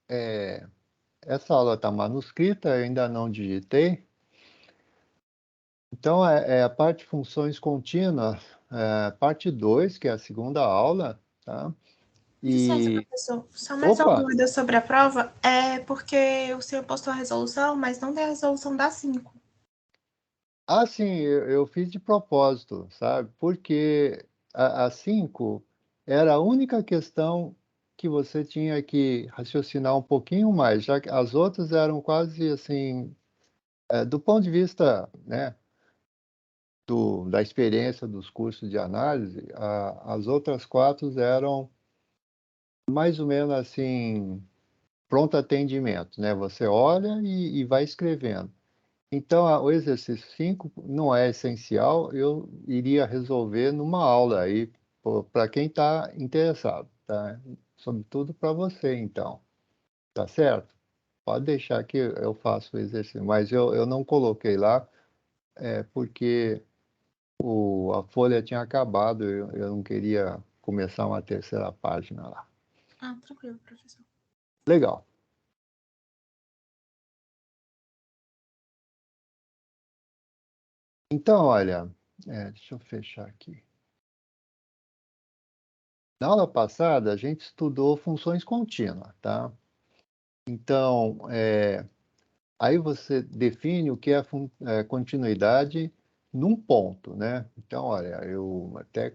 essa aula está manuscrita, eu ainda não digitei. Então, é a parte de funções contínuas, parte 2, que é a segunda aula, tá? Licença, E, professor. Só mais uma opa, dúvida sobre a prova. É porque o senhor postou a resolução, mas não tem a resolução da 5. sim, eu fiz de propósito, sabe? Porque a 5 era a única questão que você tinha que raciocinar um pouquinho mais, já que as outras eram quase assim, do ponto de vista, né, da experiência dos cursos de análise, as outras 4 eram mais ou menos assim, pronto atendimento, né? Você olha e vai escrevendo. Então, o exercício 5 não é essencial, eu iria resolver numa aula aí, para quem está interessado, tá? Sobretudo para você, então, tá certo? Pode deixar que eu faço o exercício, mas eu não coloquei lá, porque a folha tinha acabado, eu não queria começar uma terceira página lá. Ah, tranquilo, professor. Legal. Então, olha, deixa eu fechar aqui. Na aula passada, a gente estudou funções contínuas, tá? Então, aí você define o que é continuidade num ponto, né? Então, olha, eu até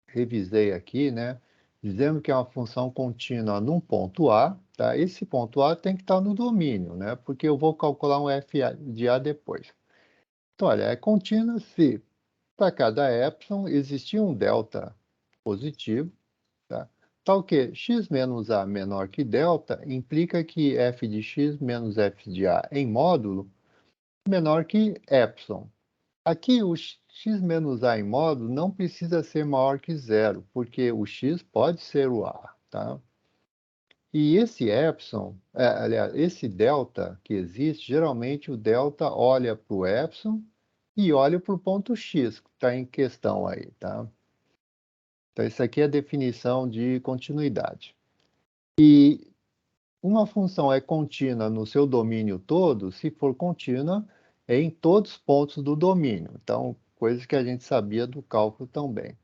revisei aqui, né? Dizendo que é uma função contínua num ponto A, tá? Esse ponto A tem que estar no domínio, né? Porque eu vou calcular um f de A depois. Então, olha, é contínua se para cada epsilon existir um delta positivo, tá? Tal que x menos a menor que delta implica que f de x menos f de a em módulo menor que epsilon. Aqui o x menos a em módulo não precisa ser maior que zero, porque o x pode ser o a, tá? E esse epsilon, aliás, esse delta que existe, geralmente o delta olha para o epsilon e olha para o ponto x que está em questão aí, tá? Então, isso aqui é a definição de continuidade. E uma função é contínua no seu domínio todo, se for contínua em todos os pontos do domínio. Então, coisa que a gente sabia do cálculo também.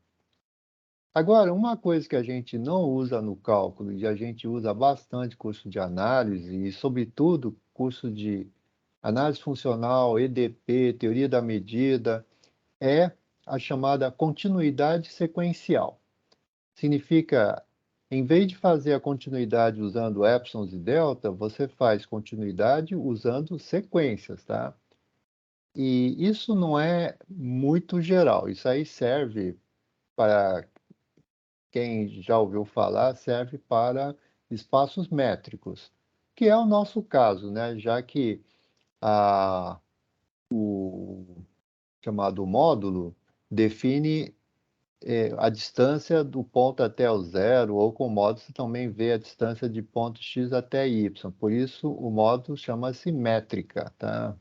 Agora, uma coisa que a gente não usa no cálculo e a gente usa bastante curso de análise e, sobretudo, curso de análise funcional, EDP, teoria da medida, é a chamada continuidade sequencial. Significa, em vez de fazer a continuidade usando epsilons e delta, você faz continuidade usando sequências, tá? E isso não é muito geral. Isso aí serve para quem já ouviu falar, serve para espaços métricos, que é o nosso caso, né? Já que o chamado módulo define a distância do ponto até o zero, ou com o módulo você também vê a distância de ponto x até y. Por isso, o módulo chama-se métrica, tá?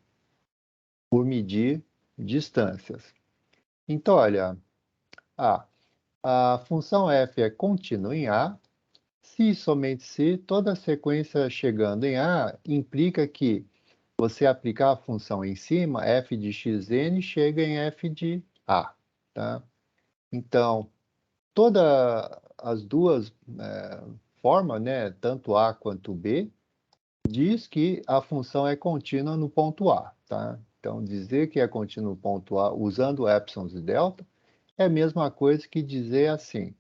Por medir distâncias. Então, olha, a função f é contínua em A, se e somente se toda sequência chegando em A implica que você aplicar a função em cima, f de xn chega em f de A, tá? Então, todas as duas formas, né, tanto A quanto B, diz que a função é contínua no ponto A, tá? Então, dizer que é contínua no ponto A usando epsilons e delta é a mesma coisa que dizer assim,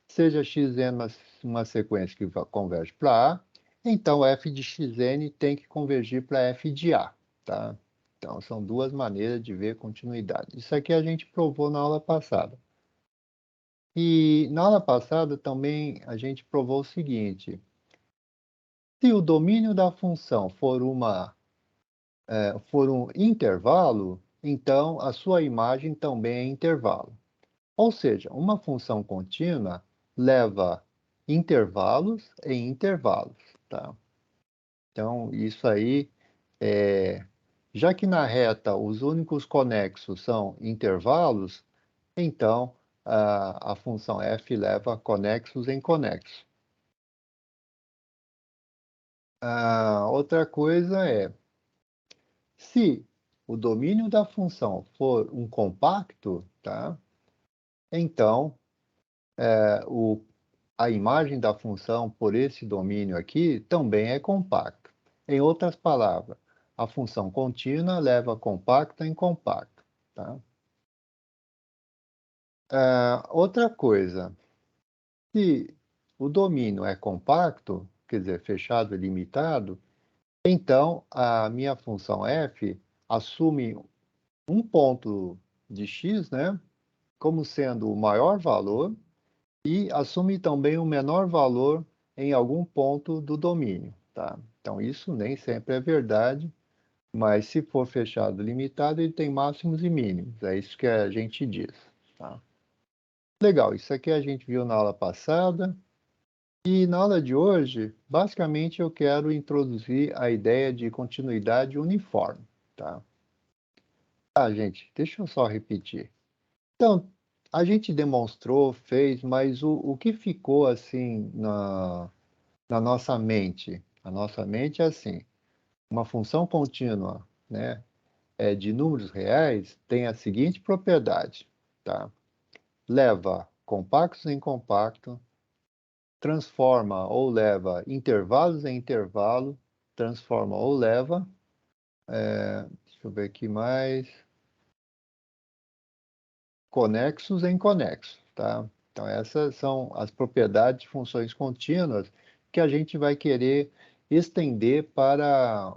seja xn uma sequência que converge para A, então f de xn tem que convergir para f de A, tá? Então, são duas maneiras de ver continuidade. Isso aqui a gente provou na aula passada. E na aula passada também a gente provou o seguinte: se o domínio da função for um intervalo, então a sua imagem também é intervalo. Ou seja, uma função contínua leva intervalos em intervalos, tá? Então, isso aí, já que na reta os únicos conexos são intervalos, então a função f leva conexos em conexos. Outra coisa é, se o domínio da função for um compacto, tá? Então, a imagem da função por esse domínio aqui também é compacta. Em outras palavras, a função contínua leva compacta em compacto, tá? Outra coisa, se o domínio é compacto, quer dizer, fechado e limitado, então a minha função f assume um ponto de x, né, como sendo o maior valor e assume também o menor valor em algum ponto do domínio, tá? Então isso nem sempre é verdade, mas se for fechado e limitado, ele tem máximos e mínimos, é isso que a gente diz, tá? Legal, isso aqui a gente viu na aula passada. E na aula de hoje, basicamente eu quero introduzir a ideia de continuidade uniforme, tá? Gente, deixa eu só repetir. Então, a gente demonstrou, fez, mas o que ficou assim na nossa mente? A nossa mente é assim, uma função contínua, né, de números reais tem a seguinte propriedade, tá? Leva compactos em compacto, transforma ou leva intervalos em intervalo, transforma ou leva, deixa eu ver aqui mais, conexos em conexos, tá? Então, essas são as propriedades de funções contínuas que a gente vai querer estender para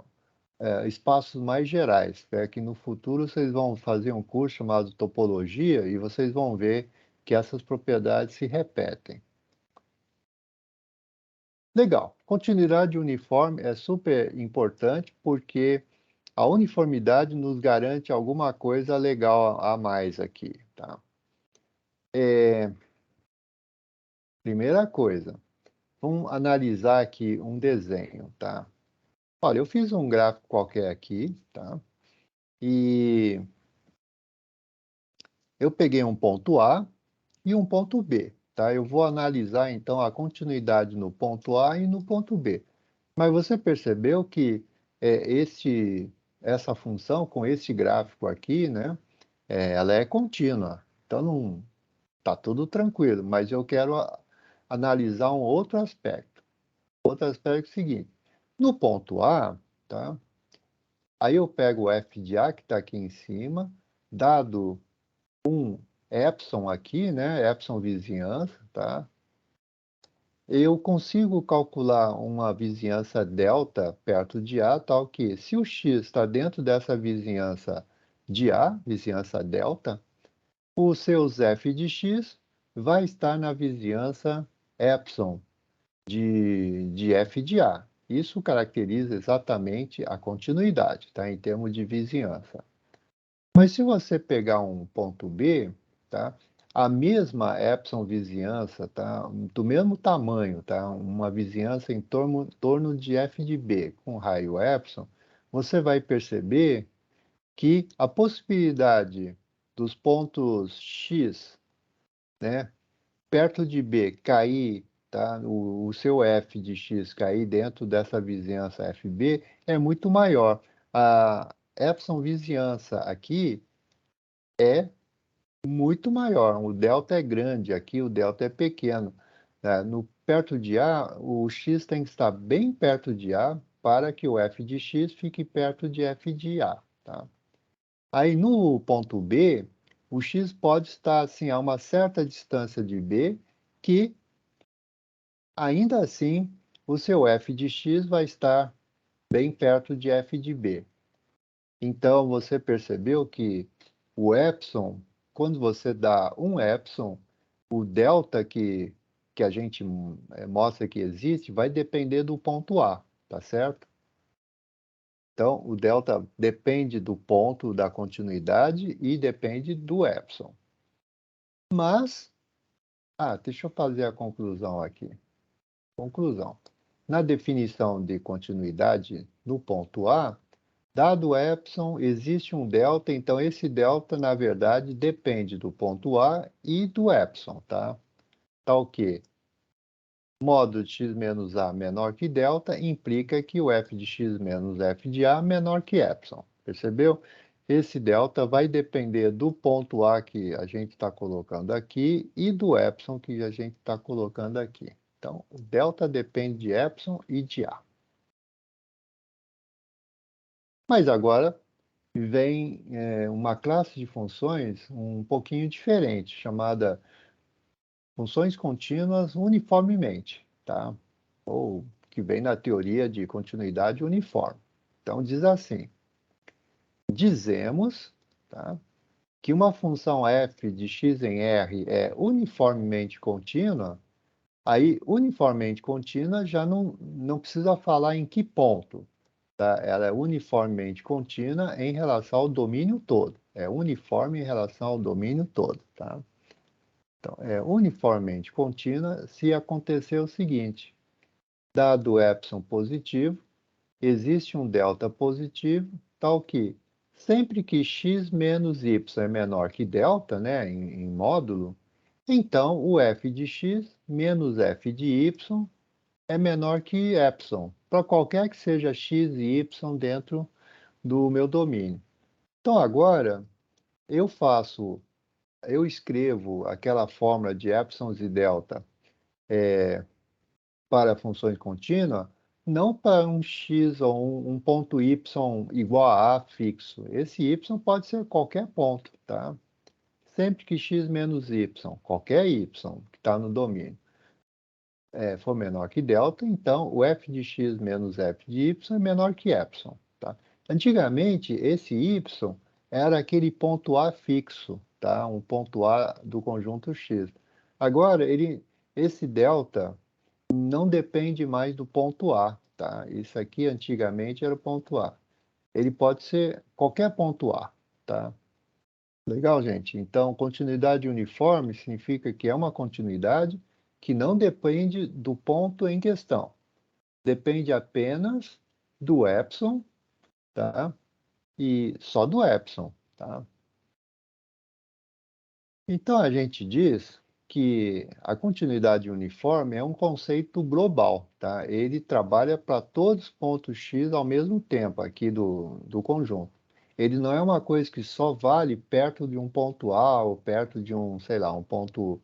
espaços mais gerais, né? Que no futuro vocês vão fazer um curso chamado Topologia e vocês vão ver que essas propriedades se repetem. Legal. Continuidade uniforme é super importante porque a uniformidade nos garante alguma coisa legal a mais aqui, tá? Primeira coisa, vamos analisar aqui um desenho, tá? Olha, eu fiz um gráfico qualquer aqui, tá? E eu peguei um ponto A e um ponto B, tá? Eu vou analisar então a continuidade no ponto A e no ponto B. Mas você percebeu que essa função com esse gráfico aqui, né? Ela é contínua. Então não tá tudo tranquilo, mas eu quero analisar um outro aspecto. Outro aspecto é o seguinte: no ponto A, tá? Aí eu pego o f de A que está aqui em cima, dado epsilon aqui, né? Epsilon vizinhança, tá? Eu consigo calcular uma vizinhança delta perto de A, tal que se o x está dentro dessa vizinhança de A, vizinhança delta, os seus f de x vai estar na vizinhança epsilon de f de A. Isso caracteriza exatamente a continuidade, tá? Em termos de vizinhança. Mas se você pegar um ponto B, tá? A mesma epsilon vizinhança, tá? Do mesmo tamanho, tá? Uma vizinhança em torno de f de B com raio epsilon, você vai perceber que a possibilidade dos pontos X, né, perto de B cair, tá, o seu f de x cair dentro dessa vizinhança FB é muito maior. A epsilon vizinhança aqui é muito maior, o delta é grande, aqui o delta é pequeno, né? No perto de A, o x tem que estar bem perto de A para que o f de x fique perto de f de A, tá? Aí no ponto B, o x pode estar assim a uma certa distância de B, que ainda assim o seu f de x vai estar bem perto de f de B. Então você percebeu que o epsilon, quando você dá um epsilon, o delta que a gente mostra que existe vai depender do ponto A, tá certo? Então, o delta depende do ponto da continuidade e depende do epsilon. Mas, deixa eu fazer a conclusão aqui. Conclusão. Na definição de continuidade no ponto A, dado epsilon, existe um delta, então esse delta, na verdade, depende do ponto A e do epsilon, tá? Tal que módulo de x menos a menor que delta implica que o f de x menos f de a menor que epsilon. Percebeu? Esse delta vai depender do ponto A que a gente está colocando aqui e do epsilon que a gente está colocando aqui. Então, o delta depende de epsilon e de A. Mas agora vem uma classe de funções um pouquinho diferente, chamada funções contínuas uniformemente, tá? Ou que vem na teoria de continuidade uniforme. Então, diz assim, dizemos, tá, que uma função f de x em R é uniformemente contínua. Aí, uniformemente contínua já não precisa falar em que ponto, tá? Ela é uniformemente contínua em relação ao domínio todo. É uniforme em relação ao domínio todo, tá? Então, é uniformemente contínua se acontecer o seguinte: dado epsilon positivo, existe um delta positivo, tal que sempre que x menos y é menor que delta, né, em módulo, então o f de x menos f de y é menor que epsilon, para qualquer que seja x e y dentro do meu domínio. Então agora eu escrevo aquela fórmula de epsilon e delta para funções contínuas, não para um x ou um ponto y igual a fixo. Esse y pode ser qualquer ponto, tá? Sempre que x menos y, qualquer y que está no domínio, for menor que delta, então o f de x menos f de y é menor que epsilon, tá? Antigamente, esse y era aquele ponto A fixo, tá? Um ponto A do conjunto X. Agora, esse delta não depende mais do ponto A, tá? Isso aqui antigamente era o ponto A. Ele pode ser qualquer ponto A, tá? Legal, gente? Então, continuidade uniforme significa que é uma continuidade que não depende do ponto em questão. Depende apenas do epsilon, tá? E só do epsilon, tá? Então, a gente diz que a continuidade uniforme é um conceito global, tá? Ele trabalha para todos os pontos x ao mesmo tempo aqui do conjunto. Ele não é uma coisa que só vale perto de um ponto A ou perto de um, sei lá, um ponto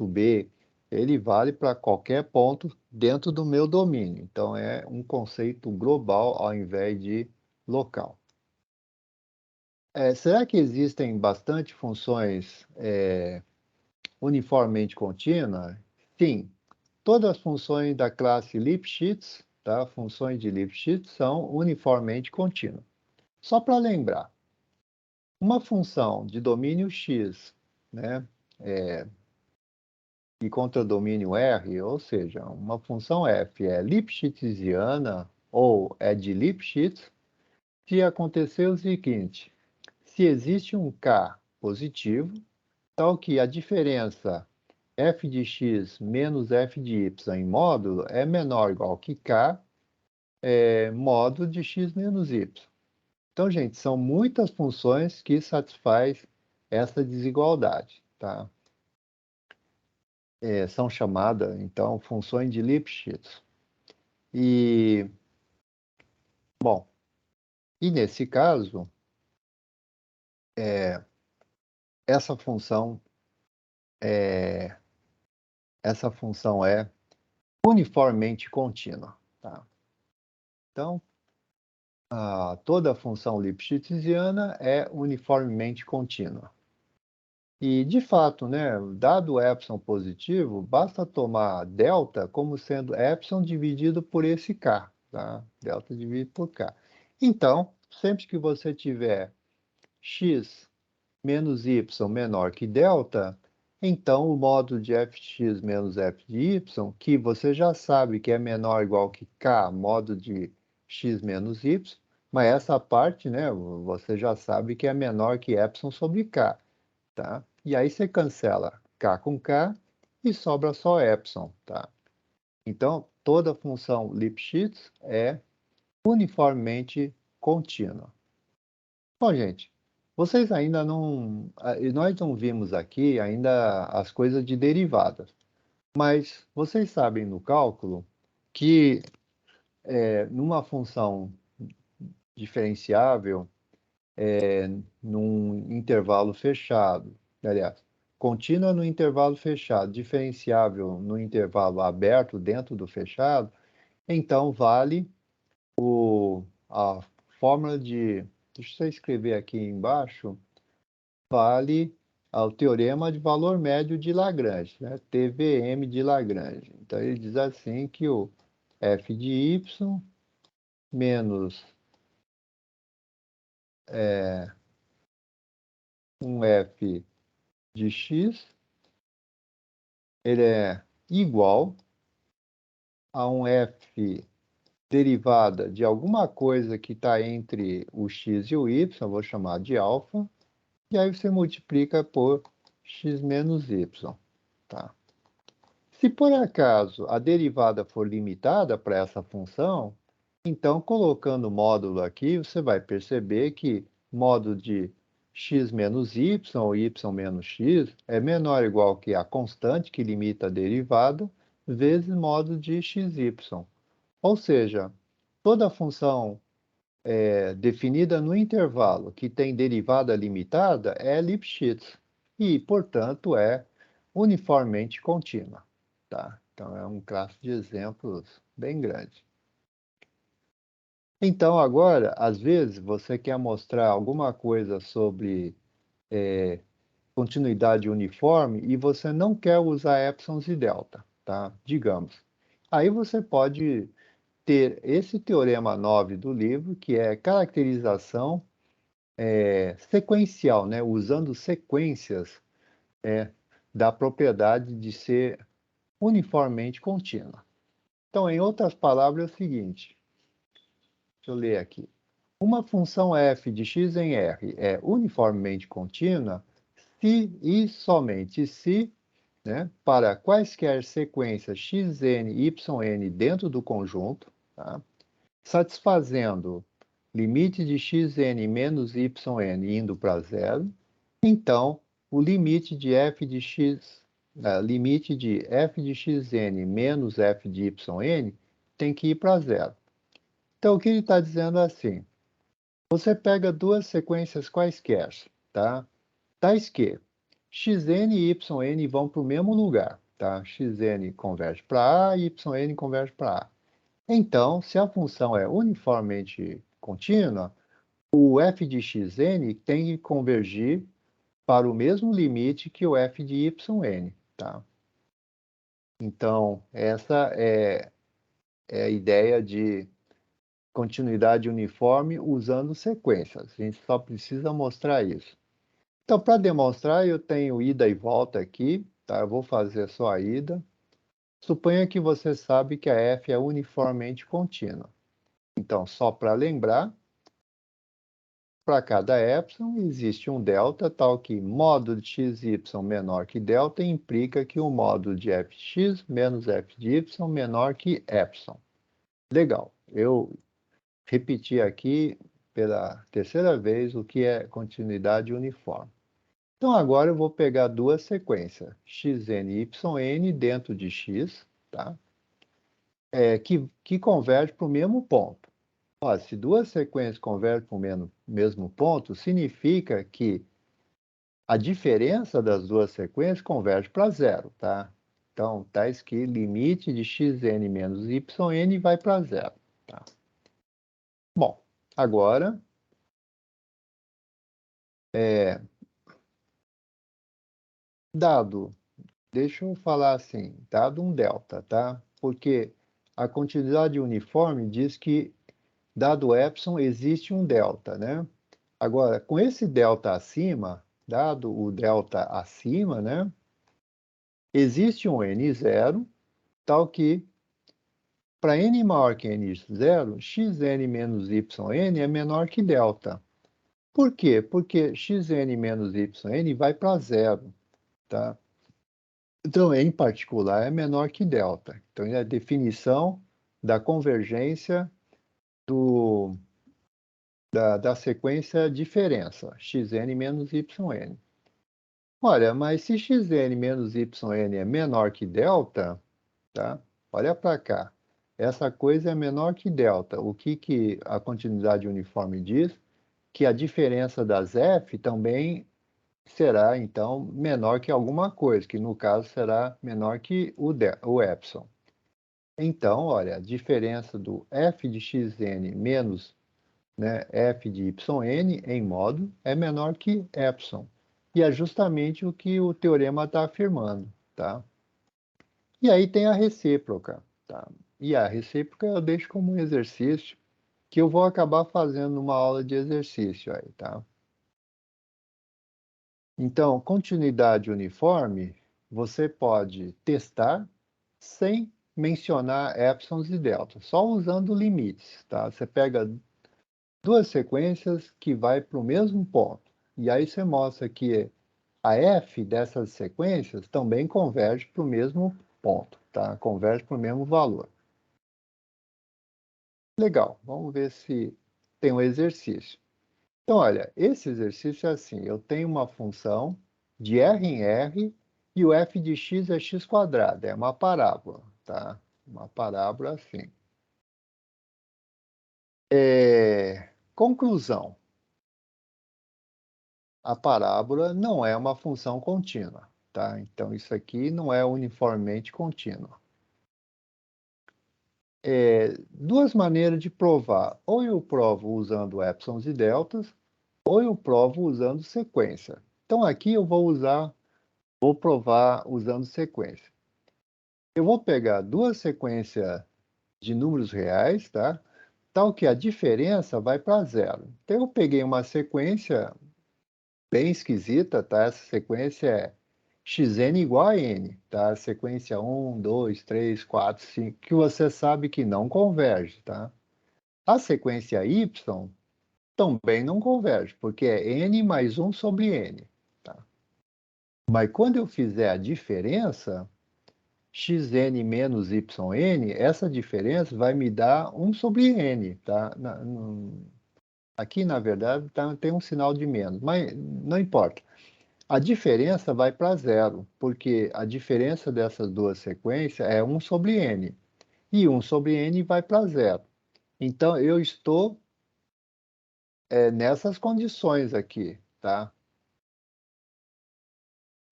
B. Ele vale para qualquer ponto dentro do meu domínio. Então, é um conceito global ao invés de local. Será que existem bastante funções uniformemente contínuas? Sim. Todas as funções da classe Lipschitz, tá? Funções de Lipschitz são uniformemente contínuas. Só para lembrar, uma função de domínio x, né, e contra domínio R, ou seja, uma função f é Lipschitziana ou é de Lipschitz, se acontecer o seguinte: se existe um k positivo, tal que a diferença f de x menos f de y em módulo é menor ou igual que k módulo de x menos y. Então, gente, são muitas funções que satisfaz essa desigualdade, tá? São chamadas, então, funções de Lipschitz. E, bom, e nesse caso, essa função é, essa função é uniformemente contínua, tá? Então, toda função Lipschitziana é uniformemente contínua. E, de fato, né, dado o epsilon positivo, basta tomar delta como sendo epsilon dividido por esse k, tá? Delta dividido por k. Então, sempre que você tiver x menos y menor que delta, então o módulo de fx menos f de y, que você já sabe que é menor ou igual que k módulo de x menos y, mas essa parte, né, você já sabe que é menor que epsilon sobre k, tá? E aí você cancela k com k e sobra só epsilon, tá? Então, toda função Lipschitz é uniformemente contínua. Bom, gente, vocês ainda não... Nós não vimos aqui ainda as coisas de derivadas. Mas vocês sabem no cálculo que numa função diferenciável, num intervalo fechado, aliás, contínua no intervalo fechado, diferenciável no intervalo aberto dentro do fechado, então vale a fórmula de, deixa eu escrever aqui embaixo, vale ao teorema de valor médio de Lagrange, né? TVM de Lagrange. Então ele diz assim que o f de y menos um f de x, ele é igual a um f derivada de alguma coisa que está entre o x e o y, vou chamar de alfa, e aí você multiplica por x menos y, tá? Se por acaso a derivada for limitada para essa função, então colocando o módulo aqui, você vai perceber que módulo de x menos y, ou y menos x, é menor ou igual que a constante que limita a derivada, vezes módulo de xy. Ou seja, toda função definida no intervalo que tem derivada limitada é Lipschitz e, portanto, é uniformemente contínua. Tá? Então, é um classe de exemplos bem grande. Então, agora, às vezes, você quer mostrar alguma coisa sobre continuidade uniforme e você não quer usar épsilon e delta, tá? Digamos. Aí você pode ter esse teorema 9 do livro, que é caracterização sequencial, né? Usando sequências da propriedade de ser uniformemente contínua. Então, em outras palavras, é o seguinte, deixa eu ler aqui. Uma função f de x em R é uniformemente contínua se e somente se, né, para quaisquer sequências xn, yn dentro do conjunto, tá, satisfazendo limite de xn menos yn indo para zero, então o limite de f de x, limite de f de xn menos f de yn tem que ir para zero. Então o que ele está dizendo é assim, você pega duas sequências quaisquer, tá? Tais que xn e yn vão para o mesmo lugar, tá? Xn converge para A, yn converge para A. Então, se a função é uniformemente contínua, o f de xn tem que convergir para o mesmo limite que o f de yn, tá? Então, essa é a ideia de continuidade uniforme usando sequências. A gente só precisa mostrar isso. Então, para demonstrar, eu tenho ida e volta aqui, tá? Eu vou fazer só a ida. Suponha que você sabe que a f é uniformemente contínua. Então, só para lembrar, para cada epsilon existe um delta, tal que módulo de xy menor que delta implica que o módulo de fx menos f de y menor que epsilon. Legal, eu repeti aqui pela terceira vez o que é continuidade uniforme. Então, agora eu vou pegar duas sequências, xn e yn dentro de x, tá? Que convergem para o mesmo ponto. Ó, se duas sequências convergem para o mesmo ponto, significa que a diferença das duas sequências converge para zero, tá? Então, tá escrito limite de xn menos yn vai para zero, tá? Bom, agora, dado, deixa eu falar assim, dado um delta, tá? Porque a continuidade uniforme diz que, dado epsilon, existe um delta, né? Agora, com esse delta acima, dado o delta acima, né? Existe um n0, tal que, para n maior que n0, xn menos yn é menor que delta. Por quê? Porque xn menos yn vai para zero, tá? Então, em particular, é menor que delta. Então, é a definição da convergência da sequência diferença, xn menos yn. Olha, mas se xn menos yn é menor que delta, tá? Olha para cá. Essa coisa é menor que delta. O que a continuidade uniforme diz? Que a diferença das f também será, então, menor que alguma coisa, que no caso será menor que o epsilon. Então, olha, a diferença do f de xn menos, né, f de yn em modo é menor que epsilon. E é justamente o que o teorema está afirmando, tá? E aí tem a recíproca, tá? E a recíproca eu deixo como um exercício que eu vou acabar fazendo numa aula de exercício aí, tá? Então, continuidade uniforme, você pode testar sem mencionar epsilons e deltas, só usando limites, tá? Você pega duas sequências que vai para o mesmo ponto, e aí você mostra que a f dessas sequências também converge para o mesmo ponto, tá? Converge para o mesmo valor. Legal, vamos ver se tem um exercício. Então, olha, esse exercício é assim, eu tenho uma função de R em R e o f de x é x quadrado, é uma parábola, tá? Uma parábola assim. Conclusão. A parábola não é uma função contínua, tá? Então, isso aqui não é uniformemente contínua. Duas maneiras de provar. Ou eu provo usando epsilons e deltas, ou eu provo usando sequência. Então, aqui eu vou provar usando sequência. Eu vou pegar duas sequências de números reais, tá? Tal que a diferença vai para zero. Então, eu peguei uma sequência bem esquisita, tá? Essa sequência é xn igual a n, tá? Sequência 1, 2, 3, 4, 5, que você sabe que não converge, tá? A sequência y também não converge, porque é n mais 1 sobre n, tá? Mas quando eu fizer a diferença, xn menos yn, essa diferença vai me dar 1 sobre n, tá? Aqui, na verdade, tem um sinal de menos, mas não importa. A diferença vai para zero, porque a diferença dessas duas sequências é 1 sobre n. E 1 sobre n vai para zero. Então, eu estou nessas condições aqui, tá?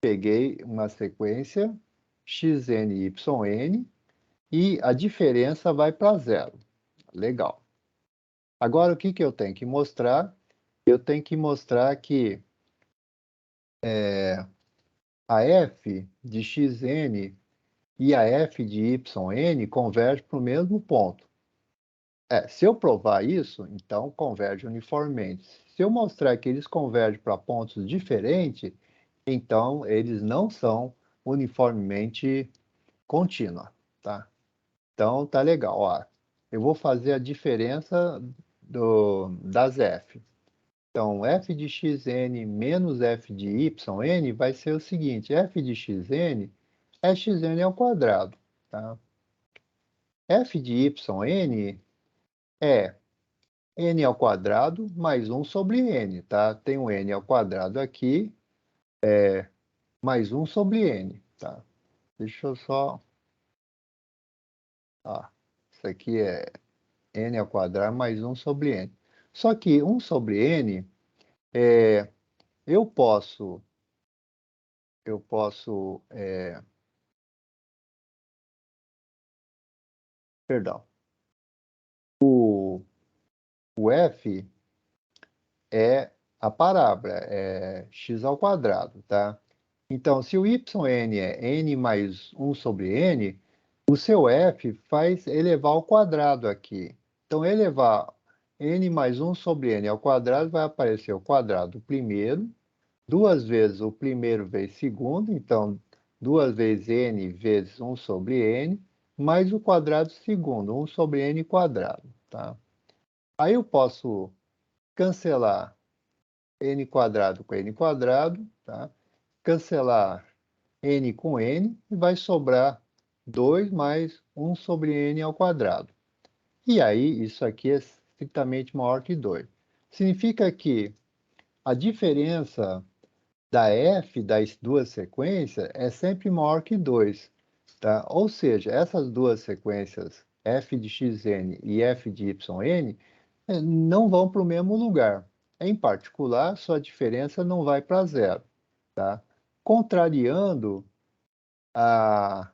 Peguei uma sequência xn, yn, e a diferença vai para zero. Legal. Agora, o que eu tenho que mostrar? Eu tenho que mostrar que a f de xn e a f de yn convergem para o mesmo ponto. Se eu provar isso, então converge uniformemente. Se eu mostrar que eles convergem para pontos diferentes, então eles não são uniformemente contínuos, tá? Então tá legal, ó. Eu vou fazer a diferença das f. Então, f de xn menos f de yn vai ser o seguinte, f de xn é xn ao quadrado, tá? F de yn é n ao quadrado mais 1 sobre n, tá? Tem um n ao quadrado aqui, mais 1 sobre n, tá? Deixa eu só... isso aqui é n ao quadrado mais 1 sobre n. Só que 1 sobre n, eu posso, perdão, o f é a parábola, é x ao quadrado, tá? Então, se o yn é n mais 1 sobre n, o seu f faz elevar ao quadrado aqui. Então, elevar n mais 1 sobre n ao quadrado vai aparecer o quadrado do primeiro, duas vezes o primeiro vezes segundo, então, duas vezes n vezes 1 sobre n, mais o quadrado do segundo, 1 sobre n quadrado, tá? Aí eu posso cancelar n quadrado com n quadrado, tá? Cancelar n com n e vai sobrar 2 mais 1 sobre n ao quadrado. E aí, isso aqui é estritamente maior que 2. Significa que a diferença da f das duas sequências é sempre maior que 2. Tá? Ou seja, essas duas sequências, f de xn e f de yn, não vão para o mesmo lugar. Em particular, sua diferença não vai para zero. Tá? Contrariando a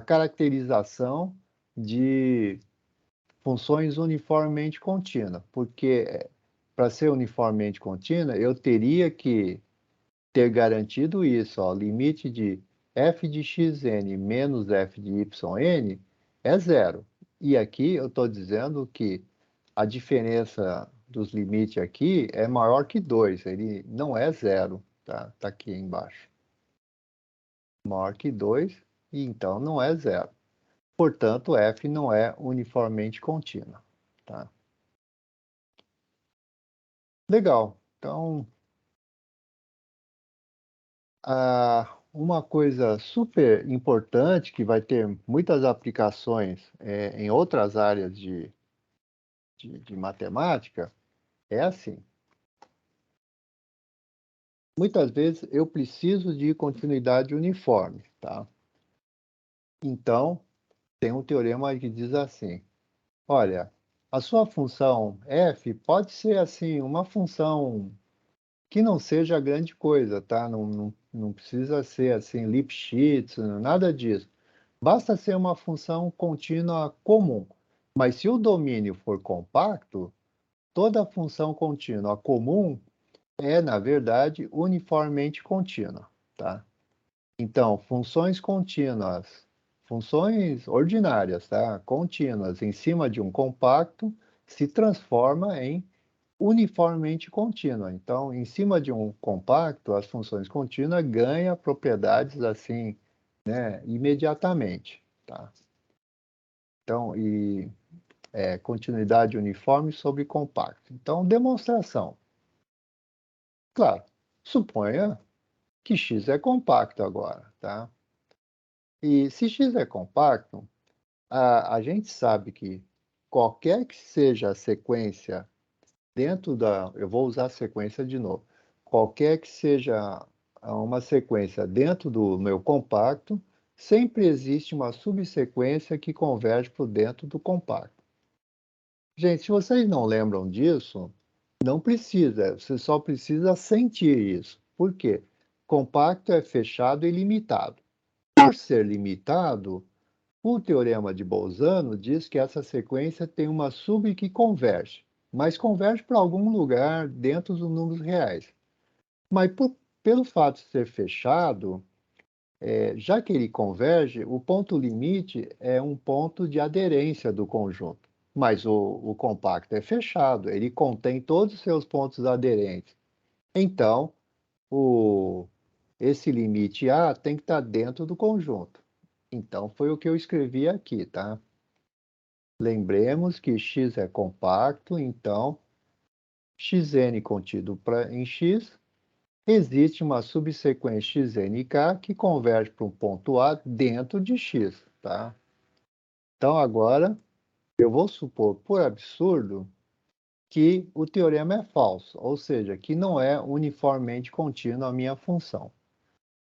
caracterização de funções uniformemente contínuas, porque para ser uniformemente contínua, eu teria que ter garantido isso, ó, limite de f de xn menos f de yn é zero. E aqui eu estou dizendo que a diferença dos limites aqui é maior que 2, ele não é zero, tá? Tá aqui embaixo. Maior que 2, e então não é zero. Portanto, f não é uniformemente contínua, tá? Legal. Então, uma coisa super importante que vai ter muitas aplicações em outras áreas de matemática é assim. Muitas vezes eu preciso de continuidade uniforme, tá? Então, tem um teorema que diz assim, olha, a sua função f pode ser assim uma função que não seja grande coisa, tá? Não precisa ser assim Lipschitz, nada disso. Basta ser uma função contínua comum. Mas se o domínio for compacto, toda função contínua comum é, na verdade, uniformemente contínua, tá? Então, funções contínuas, funções ordinárias, tá? Contínuas em cima de um compacto se transforma em uniformemente contínua. Então, em cima de um compacto, as funções contínuas ganham propriedades assim, né, imediatamente, tá? Então, continuidade uniforme sobre compacto. Então, demonstração. Claro, suponha que x é compacto agora, tá? E se x é compacto, a gente sabe que qualquer que seja a sequência dentro da... Eu vou usar a sequência de novo. Qualquer que seja uma sequência dentro do meu compacto, sempre existe uma subsequência que converge para dentro do compacto. Gente, se vocês não lembram disso, não precisa, você só precisa sentir isso. Por quê? Compacto é fechado e limitado. Por ser limitado, o teorema de Bolzano diz que essa sequência tem uma sub que converge, mas converge para algum lugar dentro dos números reais. Mas pelo fato de ser fechado, já que ele converge, o ponto limite é um ponto de aderência do conjunto. Mas o compacto é fechado, ele contém todos os seus pontos aderentes. Então, esse limite A tem que estar dentro do conjunto. Então, foi o que eu escrevi aqui, tá? Lembremos que x é compacto, então, xn contido em x, existe uma subsequência xnk que converge para um ponto A dentro de x, tá? Então, agora, eu vou supor, por absurdo, que o teorema é falso, ou seja, que não é uniformemente contínua a minha função.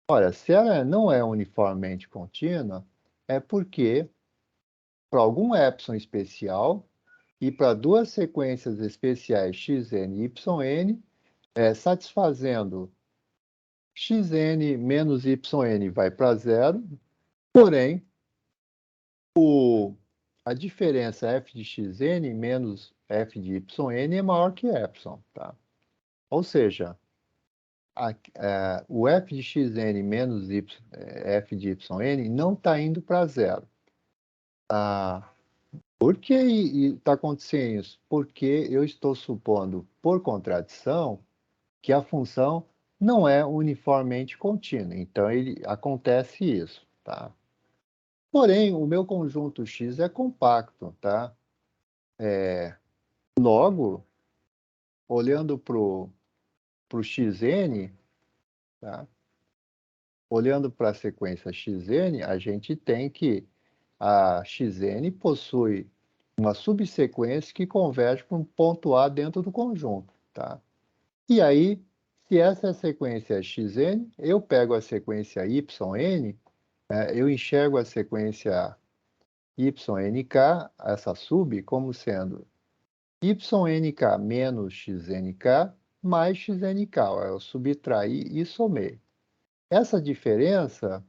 Olha, se ela não é uniformemente contínua, é porque, para algum epsilon especial, e para duas sequências especiais xn e yn, satisfazendo xn menos yn vai para zero, porém, a diferença f de xn menos f de yn é maior que epsilon, tá? Ou seja, o f de xn menos f de yn não está indo para zero. Por que está acontecendo isso? Porque eu estou supondo, por contradição, que a função não é uniformemente contínua. Então, acontece isso, tá? Porém, o meu conjunto X é compacto, tá? Logo, olhando para o xn, tá? Olhando para a sequência xn, a gente tem que a xn possui uma subsequência que converge para um ponto A dentro do conjunto, tá? E aí, se Se essa sequência é xn, eu pego a sequência yn, eu enxergo a sequência YNK, essa sub, como sendo YNK menos XNK mais XNK. Eu subtraí e somei. Essa diferença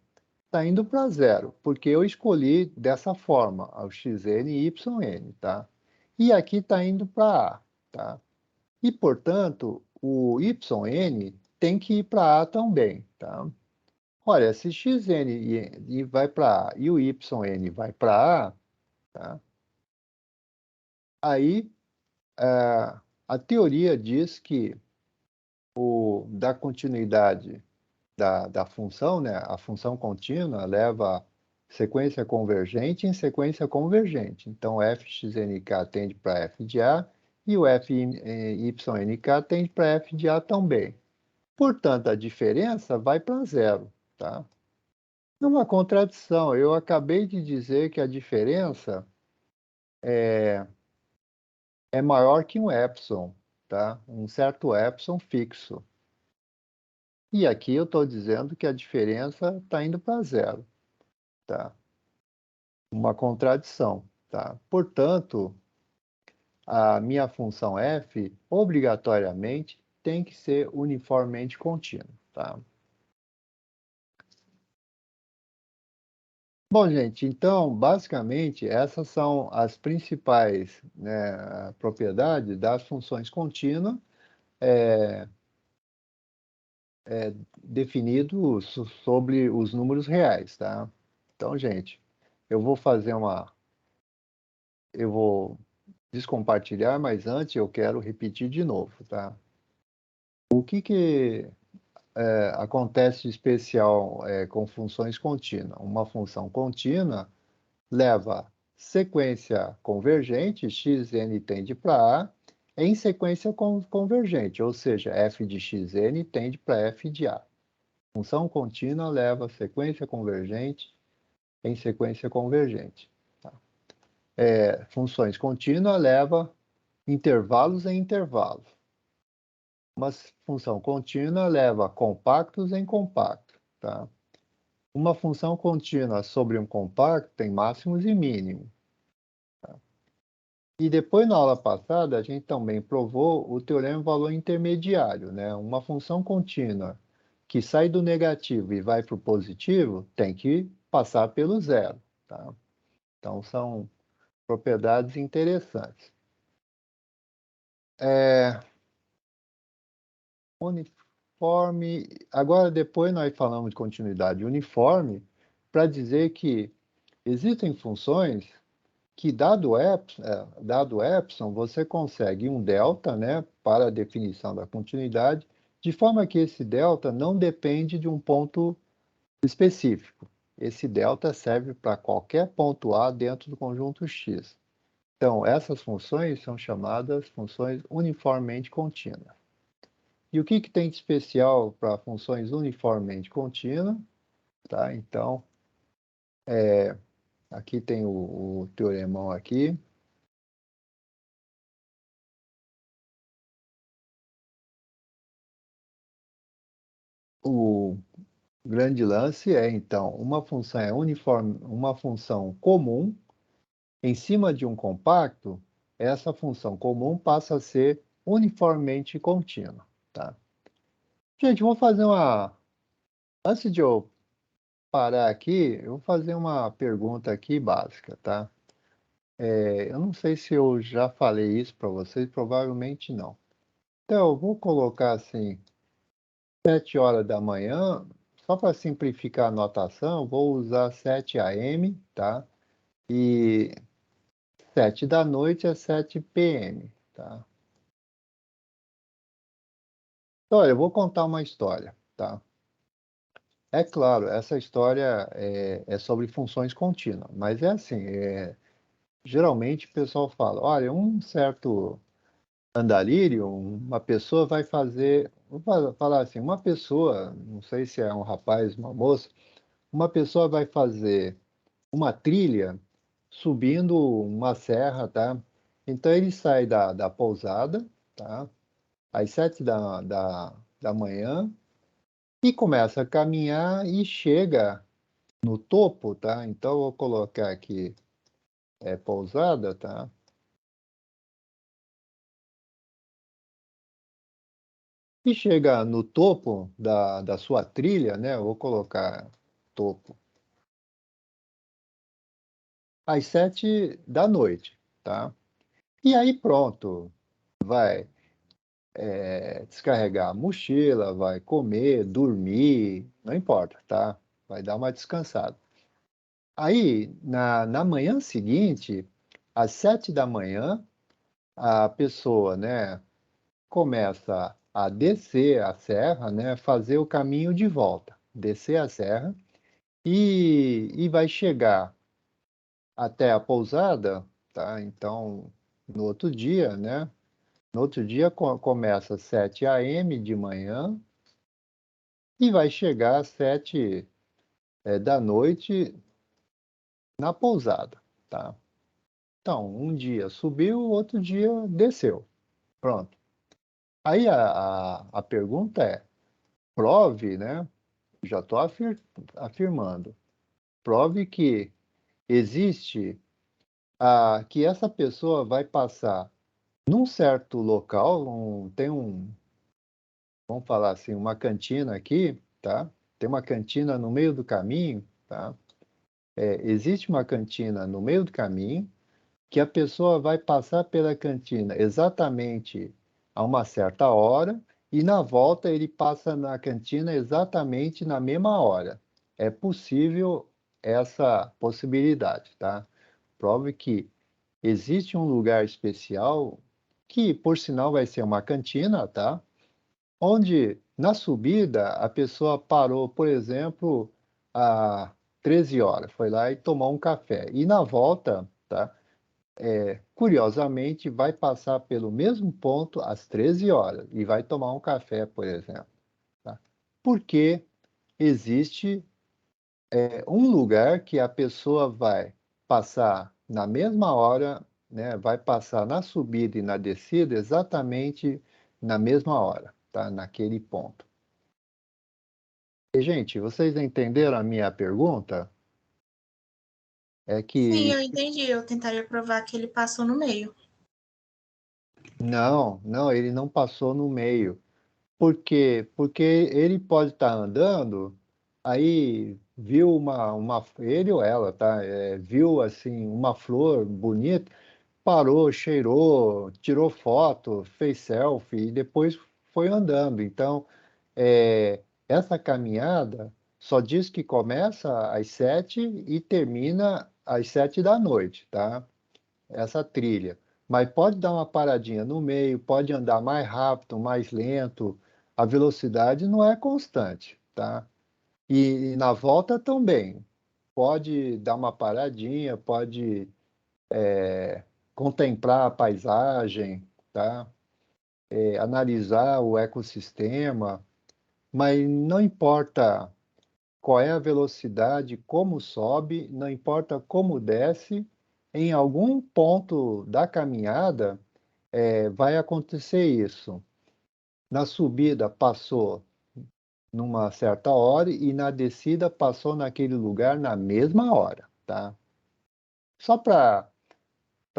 está indo para zero, porque eu escolhi dessa forma, o XN e YN, tá? E aqui está indo para A, tá? E, portanto, o YN tem que ir para A também, tá? Olha, se XN vai para A e o YN vai para A, tá? Aí, a teoria diz que da continuidade da função, né, a função contínua leva sequência convergente em sequência convergente. Então, fxnk tende para f de A e o fyNK tende para f de A também. Portanto, a diferença vai para zero, tá? Não é uma contradição. Eu acabei de dizer que a diferença é maior que um epsilon, tá? Um certo epsilon fixo. E aqui eu estou dizendo que a diferença está indo para zero, tá? Uma contradição, tá? Portanto, a minha função f, obrigatoriamente, tem que ser uniformemente contínua, tá? Bom, gente, então, basicamente, essas são as principais, né, propriedades das funções contínuas definido sobre os números reais, tá? Então, gente, eu vou fazer eu vou descompartilhar, mas antes eu quero repetir de novo, tá? O que acontece de especial com funções contínuas? Uma função contínua leva sequência convergente, xn tende para A, em sequência convergente, ou seja, f de xn tende para f de A. Função contínua leva sequência convergente em sequência convergente. Tá? Funções contínuas leva intervalos em intervalos. Uma função contínua leva compactos em compacto. Tá? Uma função contínua sobre um compacto tem máximos e mínimos. Tá? E depois, na aula passada, a gente também provou o teorema do valor intermediário. Né? Uma função contínua que sai do negativo e vai para o positivo tem que passar pelo zero. Tá? Então, são propriedades interessantes. Uniforme. Agora, depois nós falamos de continuidade uniforme para dizer que existem funções que, dado epsilon, você consegue um delta, né, para a definição da continuidade, de forma que esse delta não depende de um ponto específico. Esse delta serve para qualquer ponto A dentro do conjunto X. Então, essas funções são chamadas funções uniformemente contínuas. E o que tem de especial para funções uniformemente contínuas? Tá? Então, aqui tem o teoremão aqui. O grande lance é, então, uma função uma função comum em cima de um compacto, essa função comum passa a ser uniformemente contínua. Tá? Gente, vou fazer antes de eu parar aqui, eu vou fazer uma pergunta aqui básica, tá? Eu não sei se eu já falei isso para vocês, provavelmente não. Então, eu vou colocar assim, 7 horas da manhã, só para simplificar a notação, vou usar 7 AM, tá? E 7 da noite é 7 PM, tá? Então, olha, eu vou contar uma história, tá? É claro, essa história é sobre funções contínuas, mas é assim, geralmente o pessoal fala, olha, um certo andarilho, uma pessoa vai fazer, falar assim, uma pessoa, não sei se é um rapaz, uma moça, uma pessoa vai fazer uma trilha subindo uma serra, tá? Então ele sai da pousada, tá? Às 7 da manhã e começa a caminhar e chega no topo, tá? Então, eu vou colocar aqui, pousada, tá? E chega no topo da sua trilha, né? Eu vou colocar topo às 7 da noite, tá? E aí pronto, vai descarregar a mochila, vai comer, dormir, não importa, tá? Vai dar uma descansada. Aí, na manhã seguinte, às 7 da manhã, a pessoa, né, começa a descer a serra, né, fazer o caminho de volta, descer a serra e vai chegar até a pousada, tá? Então, no outro dia, né? No outro dia começa às 7 a.m. de manhã e vai chegar às 7 da noite na pousada, tá? Então, um dia subiu, outro dia desceu. Pronto. Aí a pergunta é, prove, né? Já estou afirmando, prove que existe, que essa pessoa vai passar num certo local, vamos falar assim, uma cantina aqui, tá? Tem uma cantina no meio do caminho, tá? Existe uma cantina no meio do caminho que a pessoa vai passar pela cantina exatamente a uma certa hora e na volta ele passa na cantina exatamente na mesma hora. É possível essa possibilidade, tá? Prove que existe um lugar especial que, por sinal, vai ser uma cantina, tá? Onde na subida a pessoa parou, por exemplo, a 13 horas, foi lá e tomou um café. E na volta, tá? Curiosamente, vai passar pelo mesmo ponto às 13 horas e vai tomar um café, por exemplo, tá? Porque existe um lugar que a pessoa vai passar na mesma hora, né? Vai passar na subida e na descida exatamente na mesma hora, tá? Naquele ponto. E, gente, vocês entenderam a minha pergunta? É Sim, que eu entendi. Eu tentaria provar que ele passou no meio. não, não, ele não passou no meio. Por quê? Porque ele pode estar andando, aí viu ele ou ela, tá? Viu assim uma flor bonita, parou, cheirou, tirou foto, fez selfie e depois foi andando. Então, essa caminhada só diz que começa às 7 e termina às 7 da noite, tá? Essa trilha. Mas pode dar uma paradinha no meio, pode andar mais rápido, mais lento. A velocidade não é constante, tá? E na volta também. Pode dar uma paradinha, pode contemplar a paisagem, tá? Analisar o ecossistema, mas não importa qual é a velocidade, como sobe, não importa como desce, em algum ponto da caminhada vai acontecer isso. Na subida passou numa certa hora e na descida passou naquele lugar na mesma hora, tá? Só para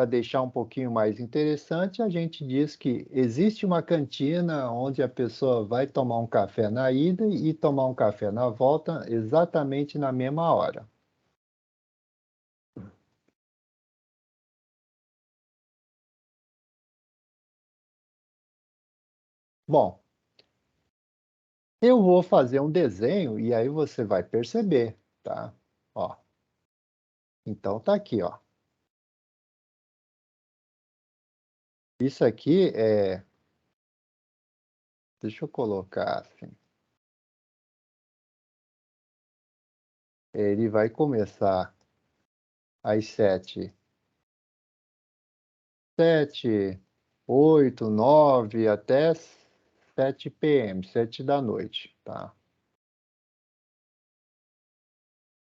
deixar um pouquinho mais interessante, a gente diz que existe uma cantina onde a pessoa vai tomar um café na ida e tomar um café na volta exatamente na mesma hora. Bom, eu vou fazer um desenho e aí você vai perceber, tá? Ó, então tá aqui, ó. Isso aqui deixa eu colocar assim. Ele vai começar às 7, 8, 9 até 7 p.m., 7 da noite, tá?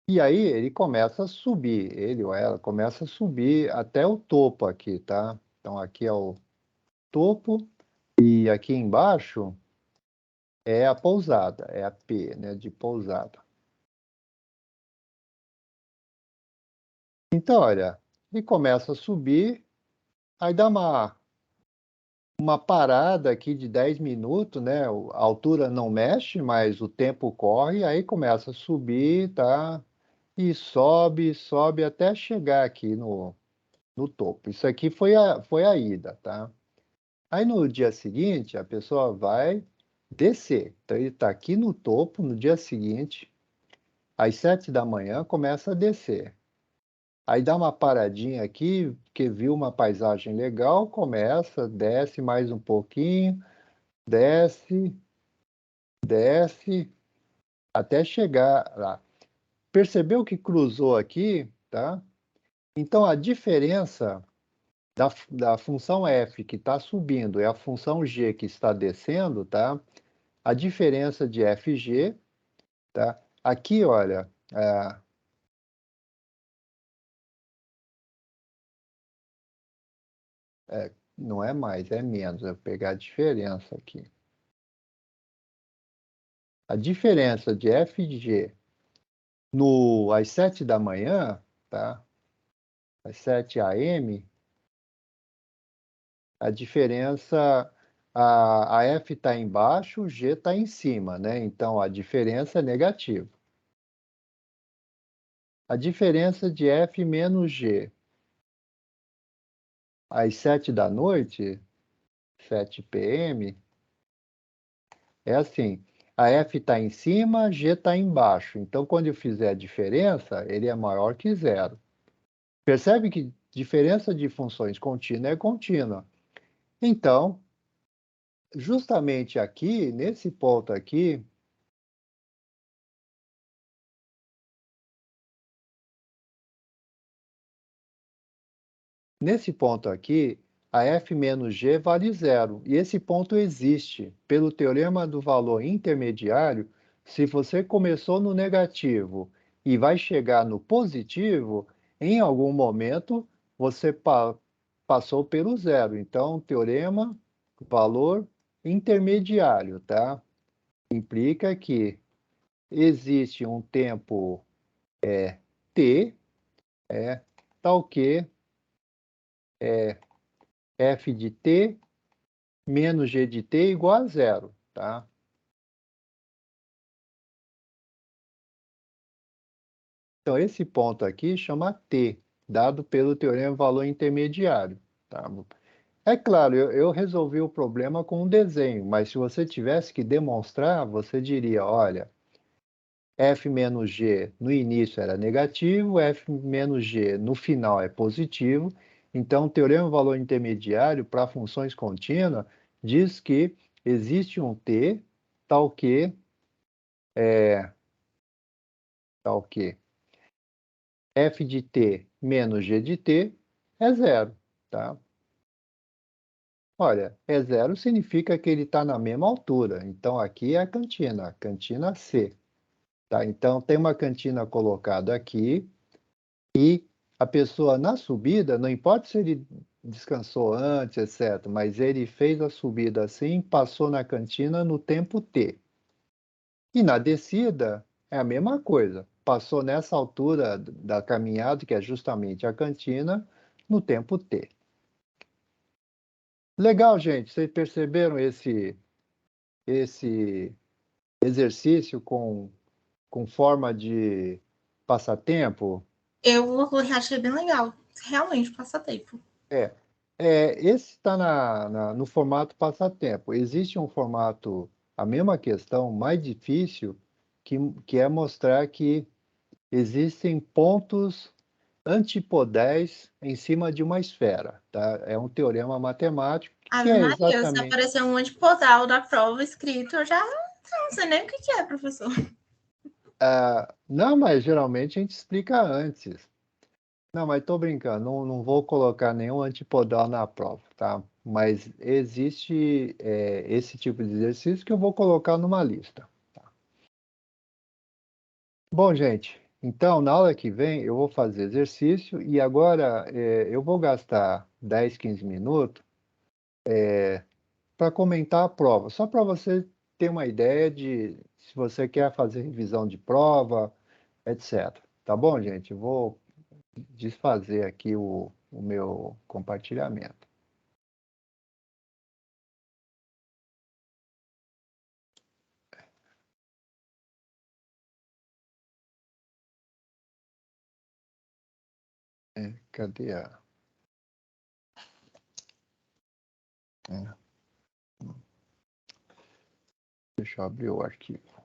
E aí ele começa a subir, ele ou ela começa a subir até o topo aqui, tá? Então aqui é o topo e aqui embaixo é a pousada, é a P, né, de pousada. Então, olha, ele começa a subir, aí dá uma parada aqui de 10 minutos, né? A altura não mexe, mas o tempo corre, aí começa a subir, tá? E sobe, sobe até chegar aqui no topo. Isso aqui foi a ida, tá? Aí no dia seguinte, a pessoa vai descer. Então ele está aqui no topo, no dia seguinte, às 7 da manhã, começa a descer. Aí dá uma paradinha aqui, porque viu uma paisagem legal, começa, desce mais um pouquinho, desce, desce, até chegar lá. Percebeu que cruzou aqui, tá? Então a diferença da função f que está subindo e a função g que está descendo, tá? A diferença de fg, tá? Aqui, olha, não é mais, é menos. Eu vou pegar a diferença aqui. A diferença de fg às 7 da manhã, tá? Às 7 AM, a diferença, a F está embaixo, o G está em cima, né? Então, a diferença é negativa. A diferença de F menos G às 7 da noite, 7 PM, é assim, a F está em cima, G está embaixo. Então, quando eu fizer a diferença, ele é maior que zero. Percebe que diferença de funções contínua é contínua. Então, justamente aqui, nesse ponto aqui, a f menos g vale zero. E esse ponto existe. Pelo teorema do valor intermediário, se você começou no negativo e vai chegar no positivo, em algum momento você passou pelo zero. Então, teorema valor intermediário, tá? Implica que existe um tempo t, tal que f de t menos g de t igual a zero, tá? Então, esse ponto aqui chama t, dado pelo teorema valor intermediário, tá? É claro, eu resolvi o problema com um desenho, mas se você tivesse que demonstrar, você diria, olha, f menos g no início era negativo, f menos g no final é positivo. Então, o teorema valor intermediário para funções contínuas diz que existe um t tal que f de t menos g de t é zero, tá? Olha, é zero significa que ele está na mesma altura. Então, aqui é a cantina C. Tá? Então, tem uma cantina colocada aqui e a pessoa na subida, não importa se ele descansou antes, etc., mas ele fez a subida assim, passou na cantina no tempo T. E na descida é a mesma coisa. Passou nessa altura da caminhada, que é justamente a cantina, no tempo T. Legal, gente. Vocês perceberam esse exercício com forma de passatempo? Eu achei bem legal. Realmente, passatempo. É, esse está no formato passatempo. Existe um formato, a mesma questão, mais difícil, que é mostrar que existem pontos antipodais em cima de uma esfera, tá? É um teorema matemático que Ave é Maria, se exatamente... aparecer um antipodal da prova escrito, eu já não sei nem o que é, professor. Não, mas geralmente a gente explica antes. Não, mas estou brincando, não vou colocar nenhum antipodal na prova, tá? Mas existe esse tipo de exercício que eu vou colocar numa lista. Bom, gente, então na aula que vem eu vou fazer exercício e agora eu vou gastar 10, 15 minutos para comentar a prova, só para você ter uma ideia de se você quer fazer revisão de prova, etc. Tá bom, gente? Eu vou desfazer aqui o meu compartilhamento. Cadê a... Deixa eu abrir o arquivo.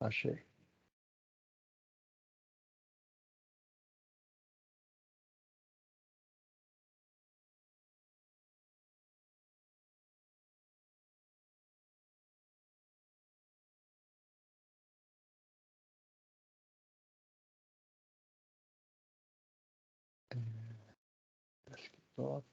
Achei. Desktop.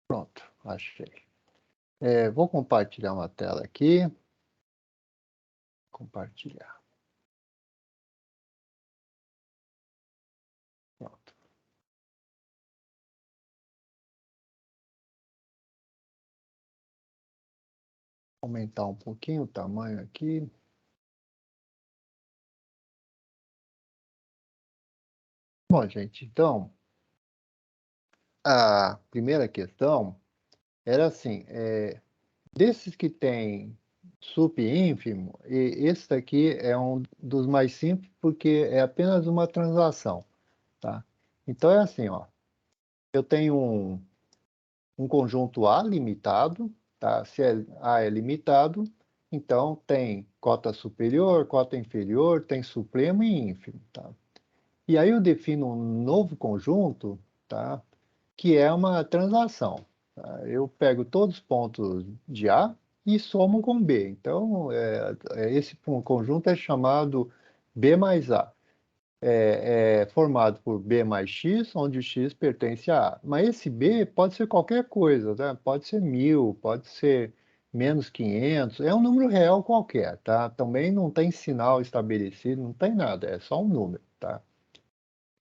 Pronto, achei. Vou compartilhar uma tela aqui. Compartilhar. Pronto. Aumentar um pouquinho o tamanho aqui. Bom, gente, então, a primeira questão era assim, desses que tem sup ínfimo, esse daqui é um dos mais simples porque é apenas uma transação, tá? Então é assim, ó, eu tenho um conjunto A limitado, tá? Se A é limitado, então tem cota superior, cota inferior, tem supremo e ínfimo, tá? E aí eu defino um novo conjunto, tá? Que é uma transação. Tá? Eu pego todos os pontos de A e somo com B. Então, esse conjunto é chamado B mais A. É formado por B mais X, onde o X pertence a A. Mas esse B pode ser qualquer coisa, tá? Pode ser 1000, pode ser menos 500, é um número real qualquer, tá? Também não tem sinal estabelecido, não tem nada, é só um número, tá?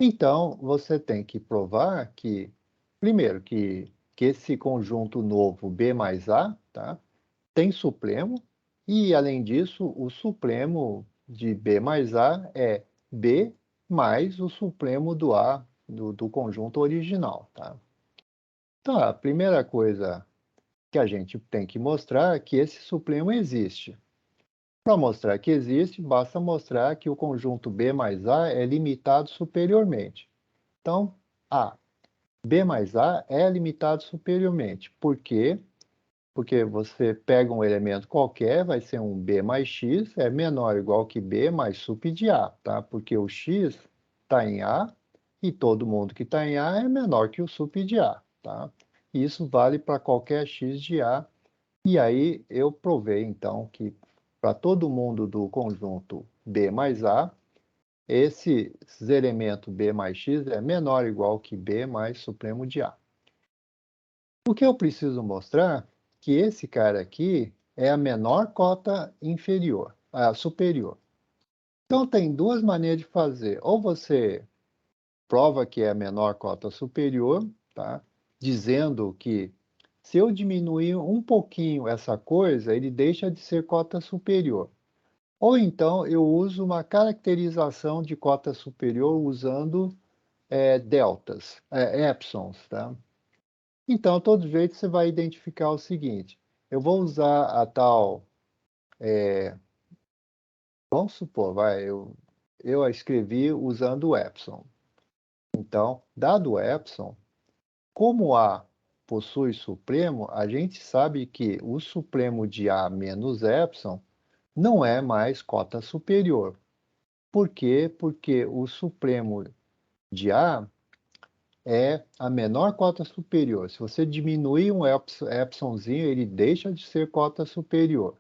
Então, você tem que provar que, primeiro, que esse conjunto novo B mais A, tá, tem supremo, e, além disso, o supremo de B mais A é B mais o supremo do A do conjunto original, tá? Então, a primeira coisa que a gente tem que mostrar é que esse supremo existe. Para mostrar que existe, basta mostrar que o conjunto B mais A é limitado superiormente. Então, A, B mais A é limitado superiormente. Por quê? Porque você pega um elemento qualquer, vai ser um B mais X, é menor ou igual que B mais sup de A, tá? Porque o X está em A e todo mundo que está em A é menor que o sup de A, tá? Isso vale para qualquer X de A. E aí eu provei, então, que para todo mundo do conjunto B mais A, esses elementos B mais X é menor ou igual que B mais supremo de A. O que eu preciso mostrar é que esse cara aqui é a menor cota inferior, a superior. Então, tem duas maneiras de fazer. Ou você prova que é a menor cota superior, tá? Dizendo que se eu diminuir um pouquinho essa coisa, ele deixa de ser cota superior. Ou então eu uso uma caracterização de cota superior usando deltas, epsons, tá? Então, todo jeito você vai identificar o seguinte, eu vou usar a tal, vamos supor, eu a escrevi usando o epson. Então, dado o epson, como A possui supremo, a gente sabe que o supremo de A menos epson não é mais cota superior. Por quê? Porque o supremo de A é a menor cota superior. Se você diminuir um epsonzinho, ele deixa de ser cota superior.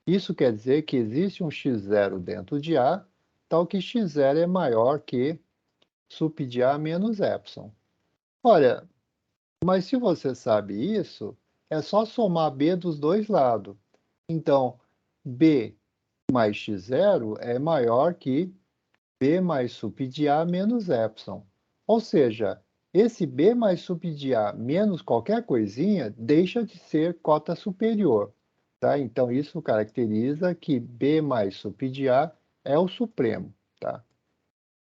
Isso quer dizer que existe um x0 dentro de A, tal que x0 é maior que sup de A menos epson. Olha, mas se você sabe isso, é só somar B dos dois lados. Então, B mais x0 é maior que B mais sup de A menos epson. Ou seja, esse B mais sup de A menos qualquer coisinha deixa de ser cota superior. Tá? Então, isso caracteriza que B mais sup de A é o supremo. Tá?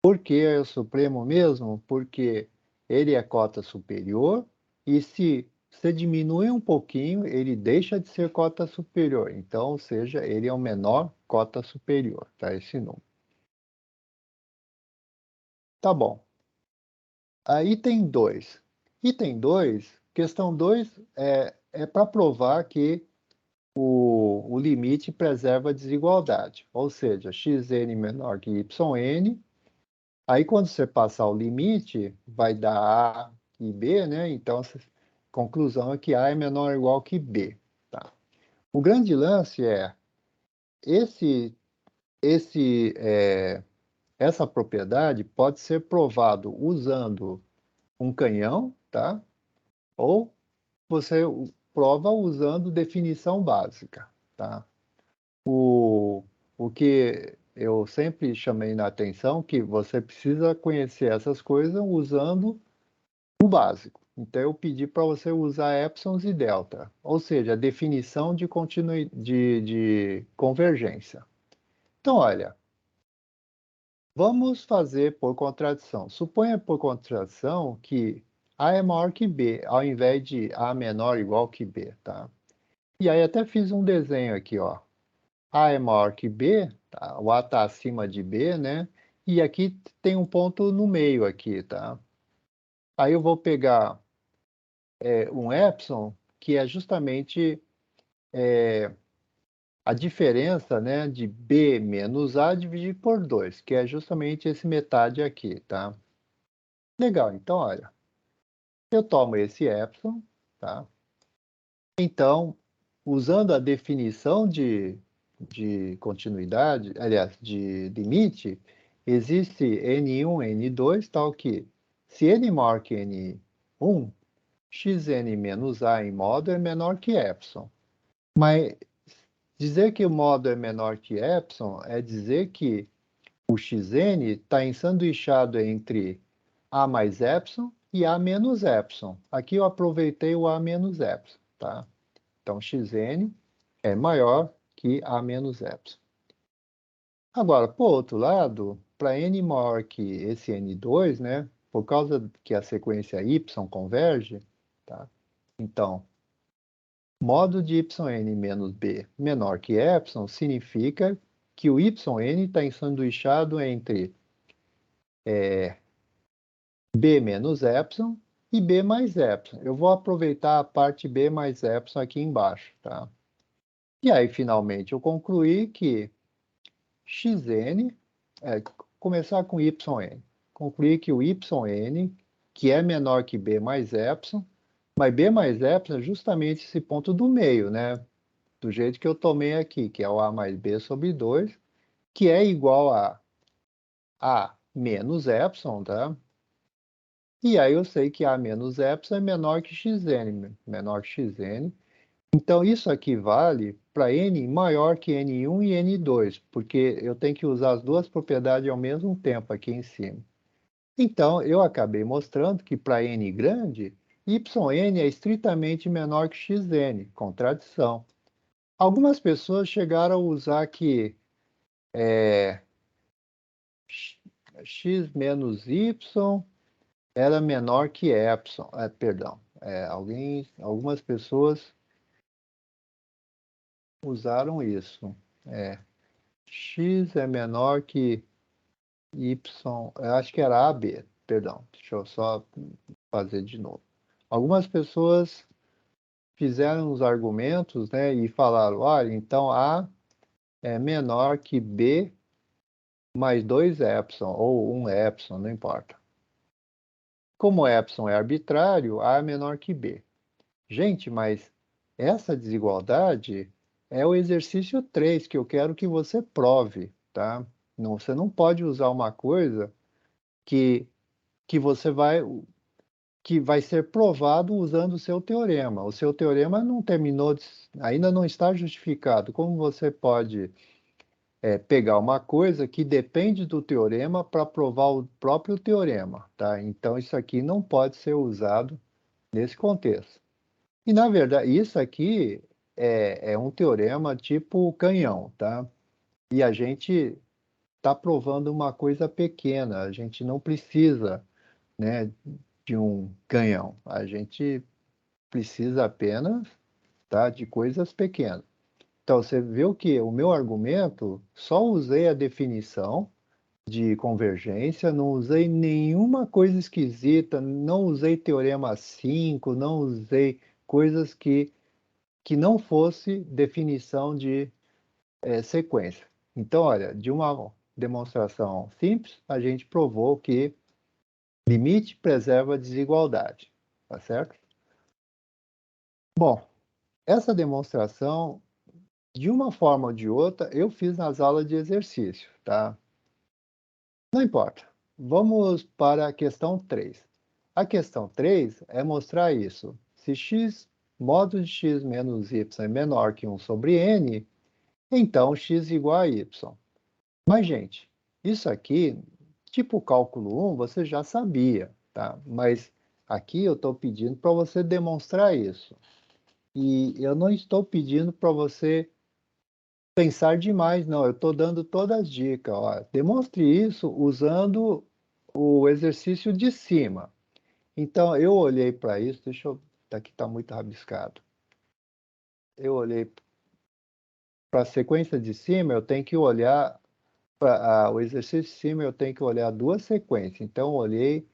Por que é o supremo mesmo? Porque ele é cota superior e se você diminui um pouquinho, ele deixa de ser cota superior. Então, ou seja, ele é o menor cota superior, tá? Esse número. Tá bom. Aí item 2. Item 2, questão 2 é para provar que o limite preserva a desigualdade, ou seja, xn menor que yn. Aí, quando você passar o limite, vai dar A e B, né? Então, a conclusão é que A é menor ou igual que B. Tá? O grande lance é esse, essa propriedade pode ser provado usando um canhão, tá? Ou você prova usando definição básica, tá? O que eu sempre chamei na atenção que você precisa conhecer essas coisas usando o básico. Então, eu pedi para você usar epsons e delta, ou seja, a definição de, de convergência. Então, olha, vamos fazer por contradição. Suponha por contradição que A é maior que B, ao invés de A menor ou igual que B, tá? E aí até fiz um desenho aqui, ó. A é maior que B, tá? O A está acima de B, né? E aqui tem um ponto no meio aqui, tá? Aí eu vou pegar um epsilon, que é justamente a diferença, né, de B menos A dividido por 2, que é justamente esse metade aqui, tá? Legal, então olha, eu tomo esse epsilon, tá? Então, usando a definição de continuidade, aliás, de limite, existe N1, N2, tal que, se N maior que N1, Xn menos A em modo é menor que epsilon. Mas dizer que o modo é menor que epsilon é dizer que o Xn está ensanduichado entre A mais epsilon e A menos epsilon. Aqui eu aproveitei o A menos epsilon, tá? Então, Xn é maior que A menos epsilon. Agora, por outro lado, para n maior que esse n2, né, por causa que a sequência y converge, tá? Então, modo de yn menos b menor que epsilon significa que o yn está ensanduichado entre b menos epsilon e b mais epsilon. Eu vou aproveitar a parte b mais epsilon aqui embaixo, tá? E aí, finalmente, eu concluí que xn, começar com yn, concluir que o yn, que é menor que b mais epsilon, mas b mais epsilon é justamente esse ponto do meio, né? Do jeito que eu tomei aqui, que é o a mais b sobre 2, que é igual a A menos epsilon, tá? E aí eu sei que A menos epsilon é menor que xn, menor que xn. Então, isso aqui vale para n maior que n1 e n2, porque eu tenho que usar as duas propriedades ao mesmo tempo aqui em cima. Então, eu acabei mostrando que para n grande, yn é estritamente menor que xn, contradição. Algumas pessoas chegaram a usar que x menos y era menor que epsilon, perdão, algumas pessoas usaram isso. X é menor que y, eu acho que era AB, perdão, deixa eu só fazer de novo. Algumas pessoas fizeram os argumentos, né, e falaram, olha, então A é menor que B mais 2 epsilon, ou 1 epsilon, não importa. Como epsilon é arbitrário, A é menor que B. Gente, mas essa desigualdade é o exercício 3 que eu quero que você prove, tá? Não, você não pode usar uma coisa que, que você vai que vai ser provado usando o seu teorema. O seu teorema não terminou, ainda não está justificado. Como você pode pegar uma coisa que depende do teorema para provar o próprio teorema, tá? Então isso aqui não pode ser usado nesse contexto. E, na verdade, isso aqui é um teorema tipo canhão, tá? E a gente está provando uma coisa pequena, a gente não precisa, né, de um canhão, a gente precisa apenas, tá, de coisas pequenas. Então, você viu que o meu argumento, só usei a definição de convergência, não usei nenhuma coisa esquisita, não usei teorema 5, não usei coisas que não fosse definição de sequência. Então, olha, de uma demonstração simples, a gente provou que limite preserva a desigualdade, tá certo? Bom, essa demonstração, de uma forma ou de outra, eu fiz nas aulas de exercício, tá? Não importa. Vamos para a questão 3. A questão 3 é mostrar isso. Se x modo de x menos y é menor que 1 sobre n, então x igual a y. Mas, gente, isso aqui, tipo cálculo 1, você já sabia, tá? Mas aqui eu estou pedindo para você demonstrar isso. E eu não estou pedindo para você pensar demais, não. Eu estou dando todas as dicas. Ó. Demonstre isso usando o exercício de cima. Então, eu olhei para isso, deixa eu... Aqui está muito rabiscado. Eu olhei para a sequência de cima, eu tenho que olhar o exercício de cima, eu tenho que olhar duas sequências. Então, eu olhei,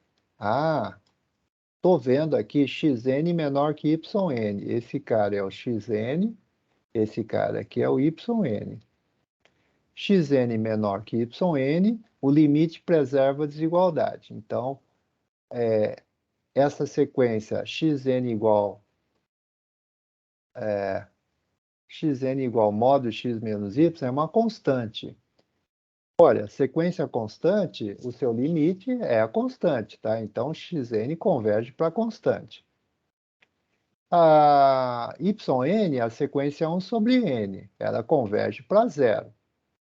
estou vendo aqui xn menor que yn. Esse cara é o xn, esse cara aqui é o yn. Xn menor que yn, o limite preserva a desigualdade. Então, essa sequência xn igual modo x menos y é uma constante. Olha, sequência constante, o seu limite é a constante, tá? Então, xn converge para constante. A yn, a sequência é 1 sobre n, ela converge para zero.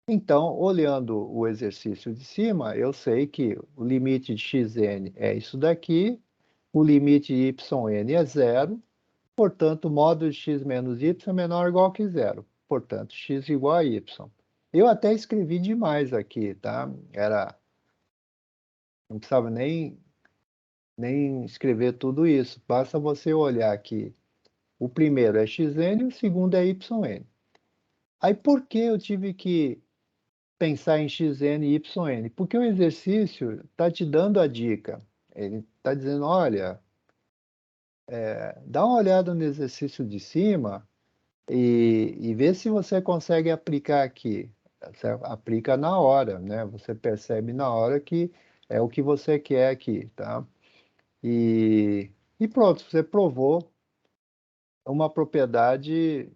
Então, olhando o exercício de cima, eu sei que o limite de xn é isso daqui, o limite de yn é zero, portanto, módulo de x menos y é menor ou igual que zero. Portanto, x igual a y. Eu até escrevi demais aqui, tá? Não precisava nem escrever tudo isso. Basta você olhar aqui. O primeiro é xn e o segundo é yn. Aí, por que eu tive que pensar em xn e yn? Porque o exercício está te dando a dica. Ele está dizendo, olha, dá uma olhada no exercício de cima e vê se você consegue aplicar aqui. Você aplica na hora, né? Você percebe na hora que é o que você quer aqui, tá? E pronto, você provou uma propriedade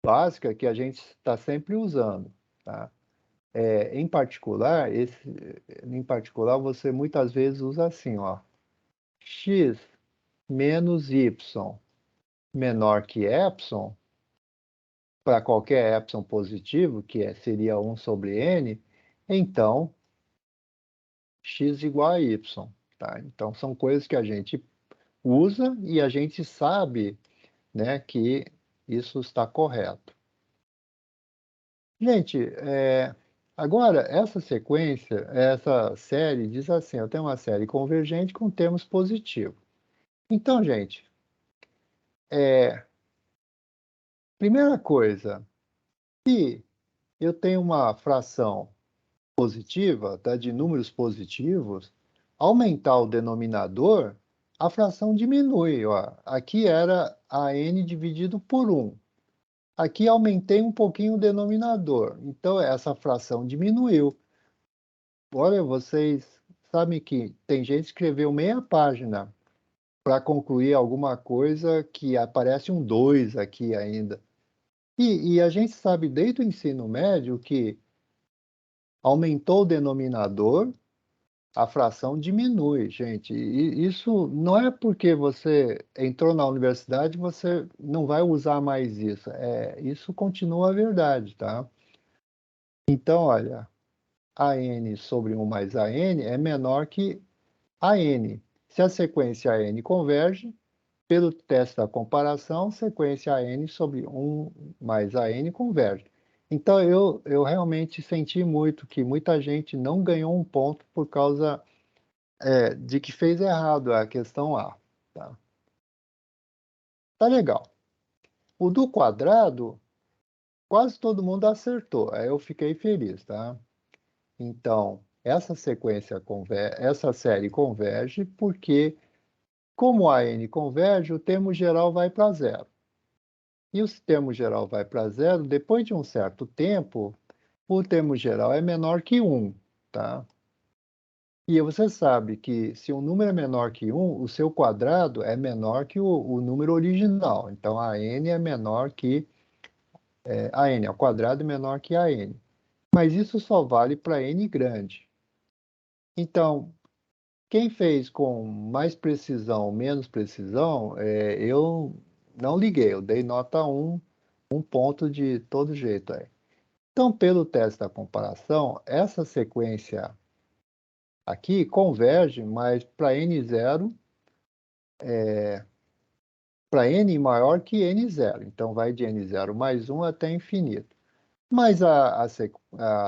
básica que a gente está sempre usando, tá? em particular, você muitas vezes usa assim, ó, x menos y menor que epsilon, para qualquer epsilon positivo, seria 1 sobre n, então x igual a y, tá? Então são coisas que a gente usa e a gente sabe, né, que isso está correto. Gente, agora essa sequência, essa série diz assim, eu tenho uma série convergente com termos positivos. Então, gente, primeira coisa, se eu tenho uma fração positiva, tá, de números positivos, aumentar o denominador, a fração diminui. Ó. Aqui era a n dividido por 1. Aqui aumentei um pouquinho o denominador, então essa fração diminuiu. Olha, vocês sabem que tem gente que escreveu meia página para concluir alguma coisa que aparece um 2 aqui ainda. E a gente sabe desde o ensino médio que aumentou o denominador, a fração diminui, gente. E isso não é porque você entrou na universidade, você não vai usar mais isso. Isso continua a verdade, tá? Então, olha, AN sobre 1 mais AN é menor que AN. Se a sequência AN converge, pelo teste da comparação, sequência AN sobre 1 mais AN converge. Então, eu realmente senti muito que muita gente não ganhou um ponto por causa de que fez errado a questão A. Tá, tá legal. O do quadrado, quase todo mundo acertou. Aí eu fiquei feliz, tá? Então, essa série converge porque, como a n converge, o termo geral vai para zero. E o termo geral vai para zero, depois de um certo tempo, o termo geral é menor que 1, tá? E você sabe que se um número é menor que 1, o seu quadrado é menor que o número original. Então, a n é menor que... a n ao quadrado é menor que a n. Mas isso só vale para n grande. Então, quem fez com mais precisão, menos precisão, eu não liguei. Eu dei nota 1, um ponto de todo jeito aí. Então, pelo teste da comparação, essa sequência aqui converge, mas para n0, para n maior que n0. Então, vai de n0 mais 1 até infinito. Mas a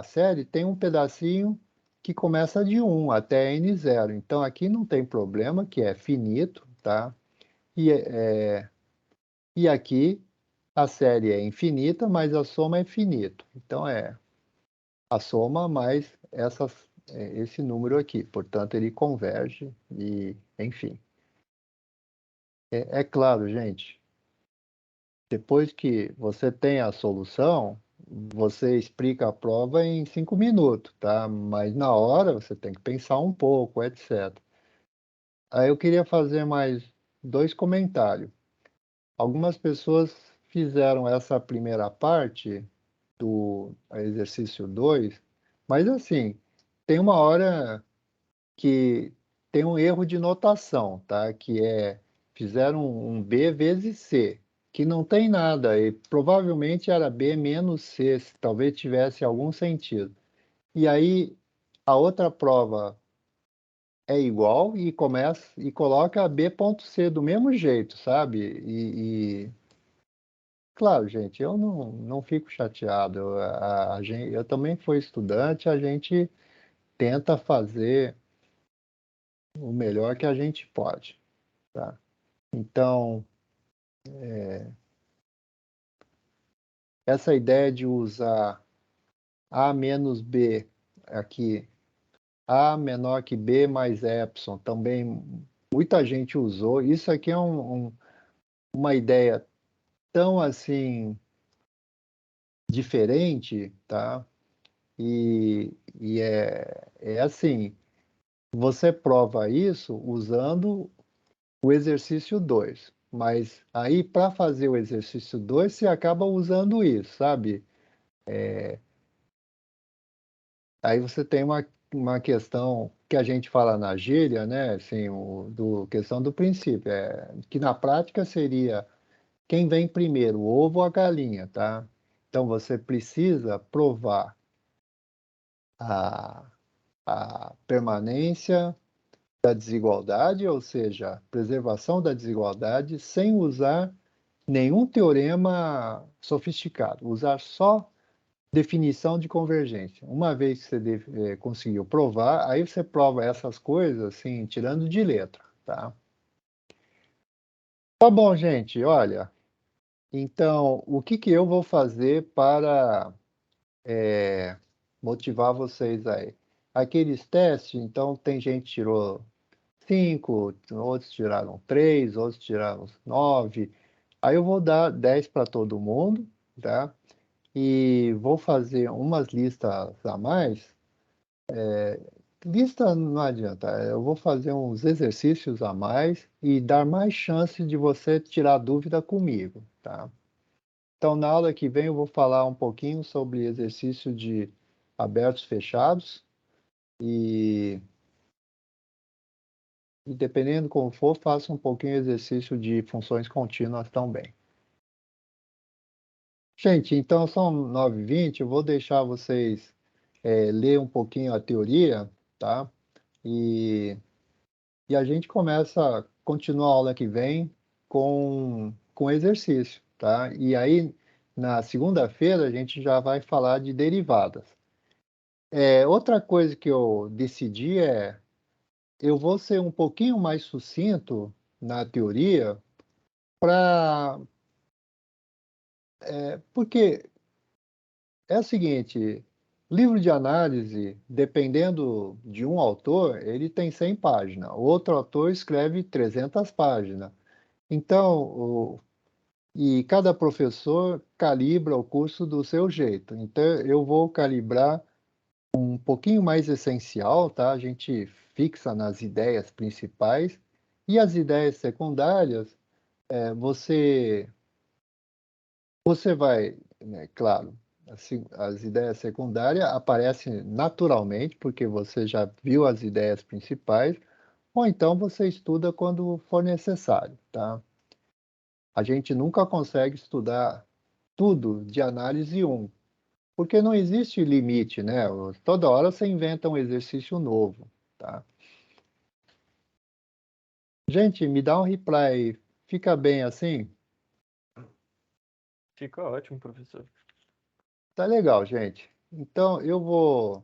série tem um pedacinho que começa de 1 até n0. Então, aqui não tem problema, que é finito, tá? E aqui a série é infinita, mas a soma é finito. Então, a soma mais esse número aqui. Portanto, ele converge e, enfim. É claro, gente, depois que você tem a solução, você explica a prova em 5 minutos, tá? Mas na hora você tem que pensar um pouco, etc. Aí eu queria fazer mais 2 comentários. Algumas pessoas fizeram essa primeira parte do exercício 2, mas assim, tem uma hora que tem um erro de notação, tá? Que fizeram um B vezes C, que não tem nada, e provavelmente era B menos C, talvez tivesse algum sentido. E aí a outra prova é igual e começa e coloca B.C do mesmo jeito, sabe? Claro, gente, eu não fico chateado. Eu também fui estudante, a gente tenta fazer o melhor que a gente pode, tá? Então, essa ideia de usar A menos B aqui, A menor que B mais epsilon, também muita gente usou. Isso aqui é uma ideia tão assim diferente, tá? E assim, você prova isso usando o exercício 2. Mas aí, para fazer o exercício 2, você acaba usando isso, sabe? Aí você tem uma questão que a gente fala na gíria, né? Assim, questão do princípio, que na prática seria quem vem primeiro, o ovo ou a galinha, tá? Então você precisa provar a, a permanência da desigualdade, ou seja, preservação da desigualdade, sem usar nenhum teorema sofisticado, usar só definição de convergência. Uma vez que você conseguiu provar, aí você prova essas coisas, assim, tirando de letra, tá? Tá bom, gente, olha, então, o que que eu vou fazer para motivar vocês aí? Aqueles testes, então, tem gente que tirou 5, outros tiraram 3, outros tiraram 9. Aí eu vou dar 10 para todo mundo, tá? E vou fazer umas listas a mais. Lista não adianta, eu vou fazer uns exercícios a mais e dar mais chance de você tirar dúvida comigo, tá? Então, na aula que vem, eu vou falar um pouquinho sobre exercício de abertos e fechados e dependendo como for, faça um pouquinho de exercício de funções contínuas também. Gente, então são 9h20, eu vou deixar vocês ler um pouquinho a teoria, tá? E, e a gente continua a aula que vem com exercício, tá? E aí, na segunda-feira, a gente já vai falar de derivadas. Outra coisa que eu decidi eu vou ser um pouquinho mais sucinto na teoria, porque é o seguinte, livro de análise, dependendo de um autor, ele tem 100 páginas, outro autor escreve 300 páginas. Então, e cada professor calibra o curso do seu jeito. Então, eu vou calibrar um pouquinho mais essencial, tá? A gente fixa nas ideias principais e as ideias secundárias, você vai, né, claro, assim, as ideias secundárias aparecem naturalmente porque você já viu as ideias principais, ou então você estuda quando for necessário, tá? A gente nunca consegue estudar tudo de análise 1, porque não existe limite, né? Toda hora você inventa um exercício novo, tá? Gente, me dá um reply. Fica bem assim? Fica ótimo, professor. Tá legal, gente. Então eu vou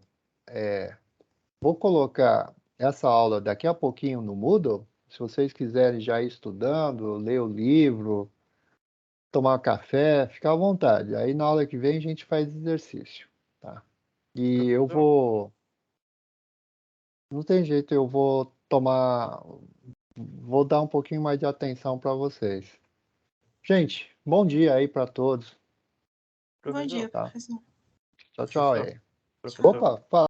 colocar essa aula daqui a pouquinho no Moodle. Se vocês quiserem já ir estudando, ler o livro, tomar café, fica à vontade. Aí na aula que vem a gente faz exercício, tá? E eu Professor, não tem jeito, eu vou dar um pouquinho mais de atenção para vocês. Gente, bom dia aí para todos, Bom professor, dia, tá? professor. Tchau, tchau professor, aí. professor. Opa, fala.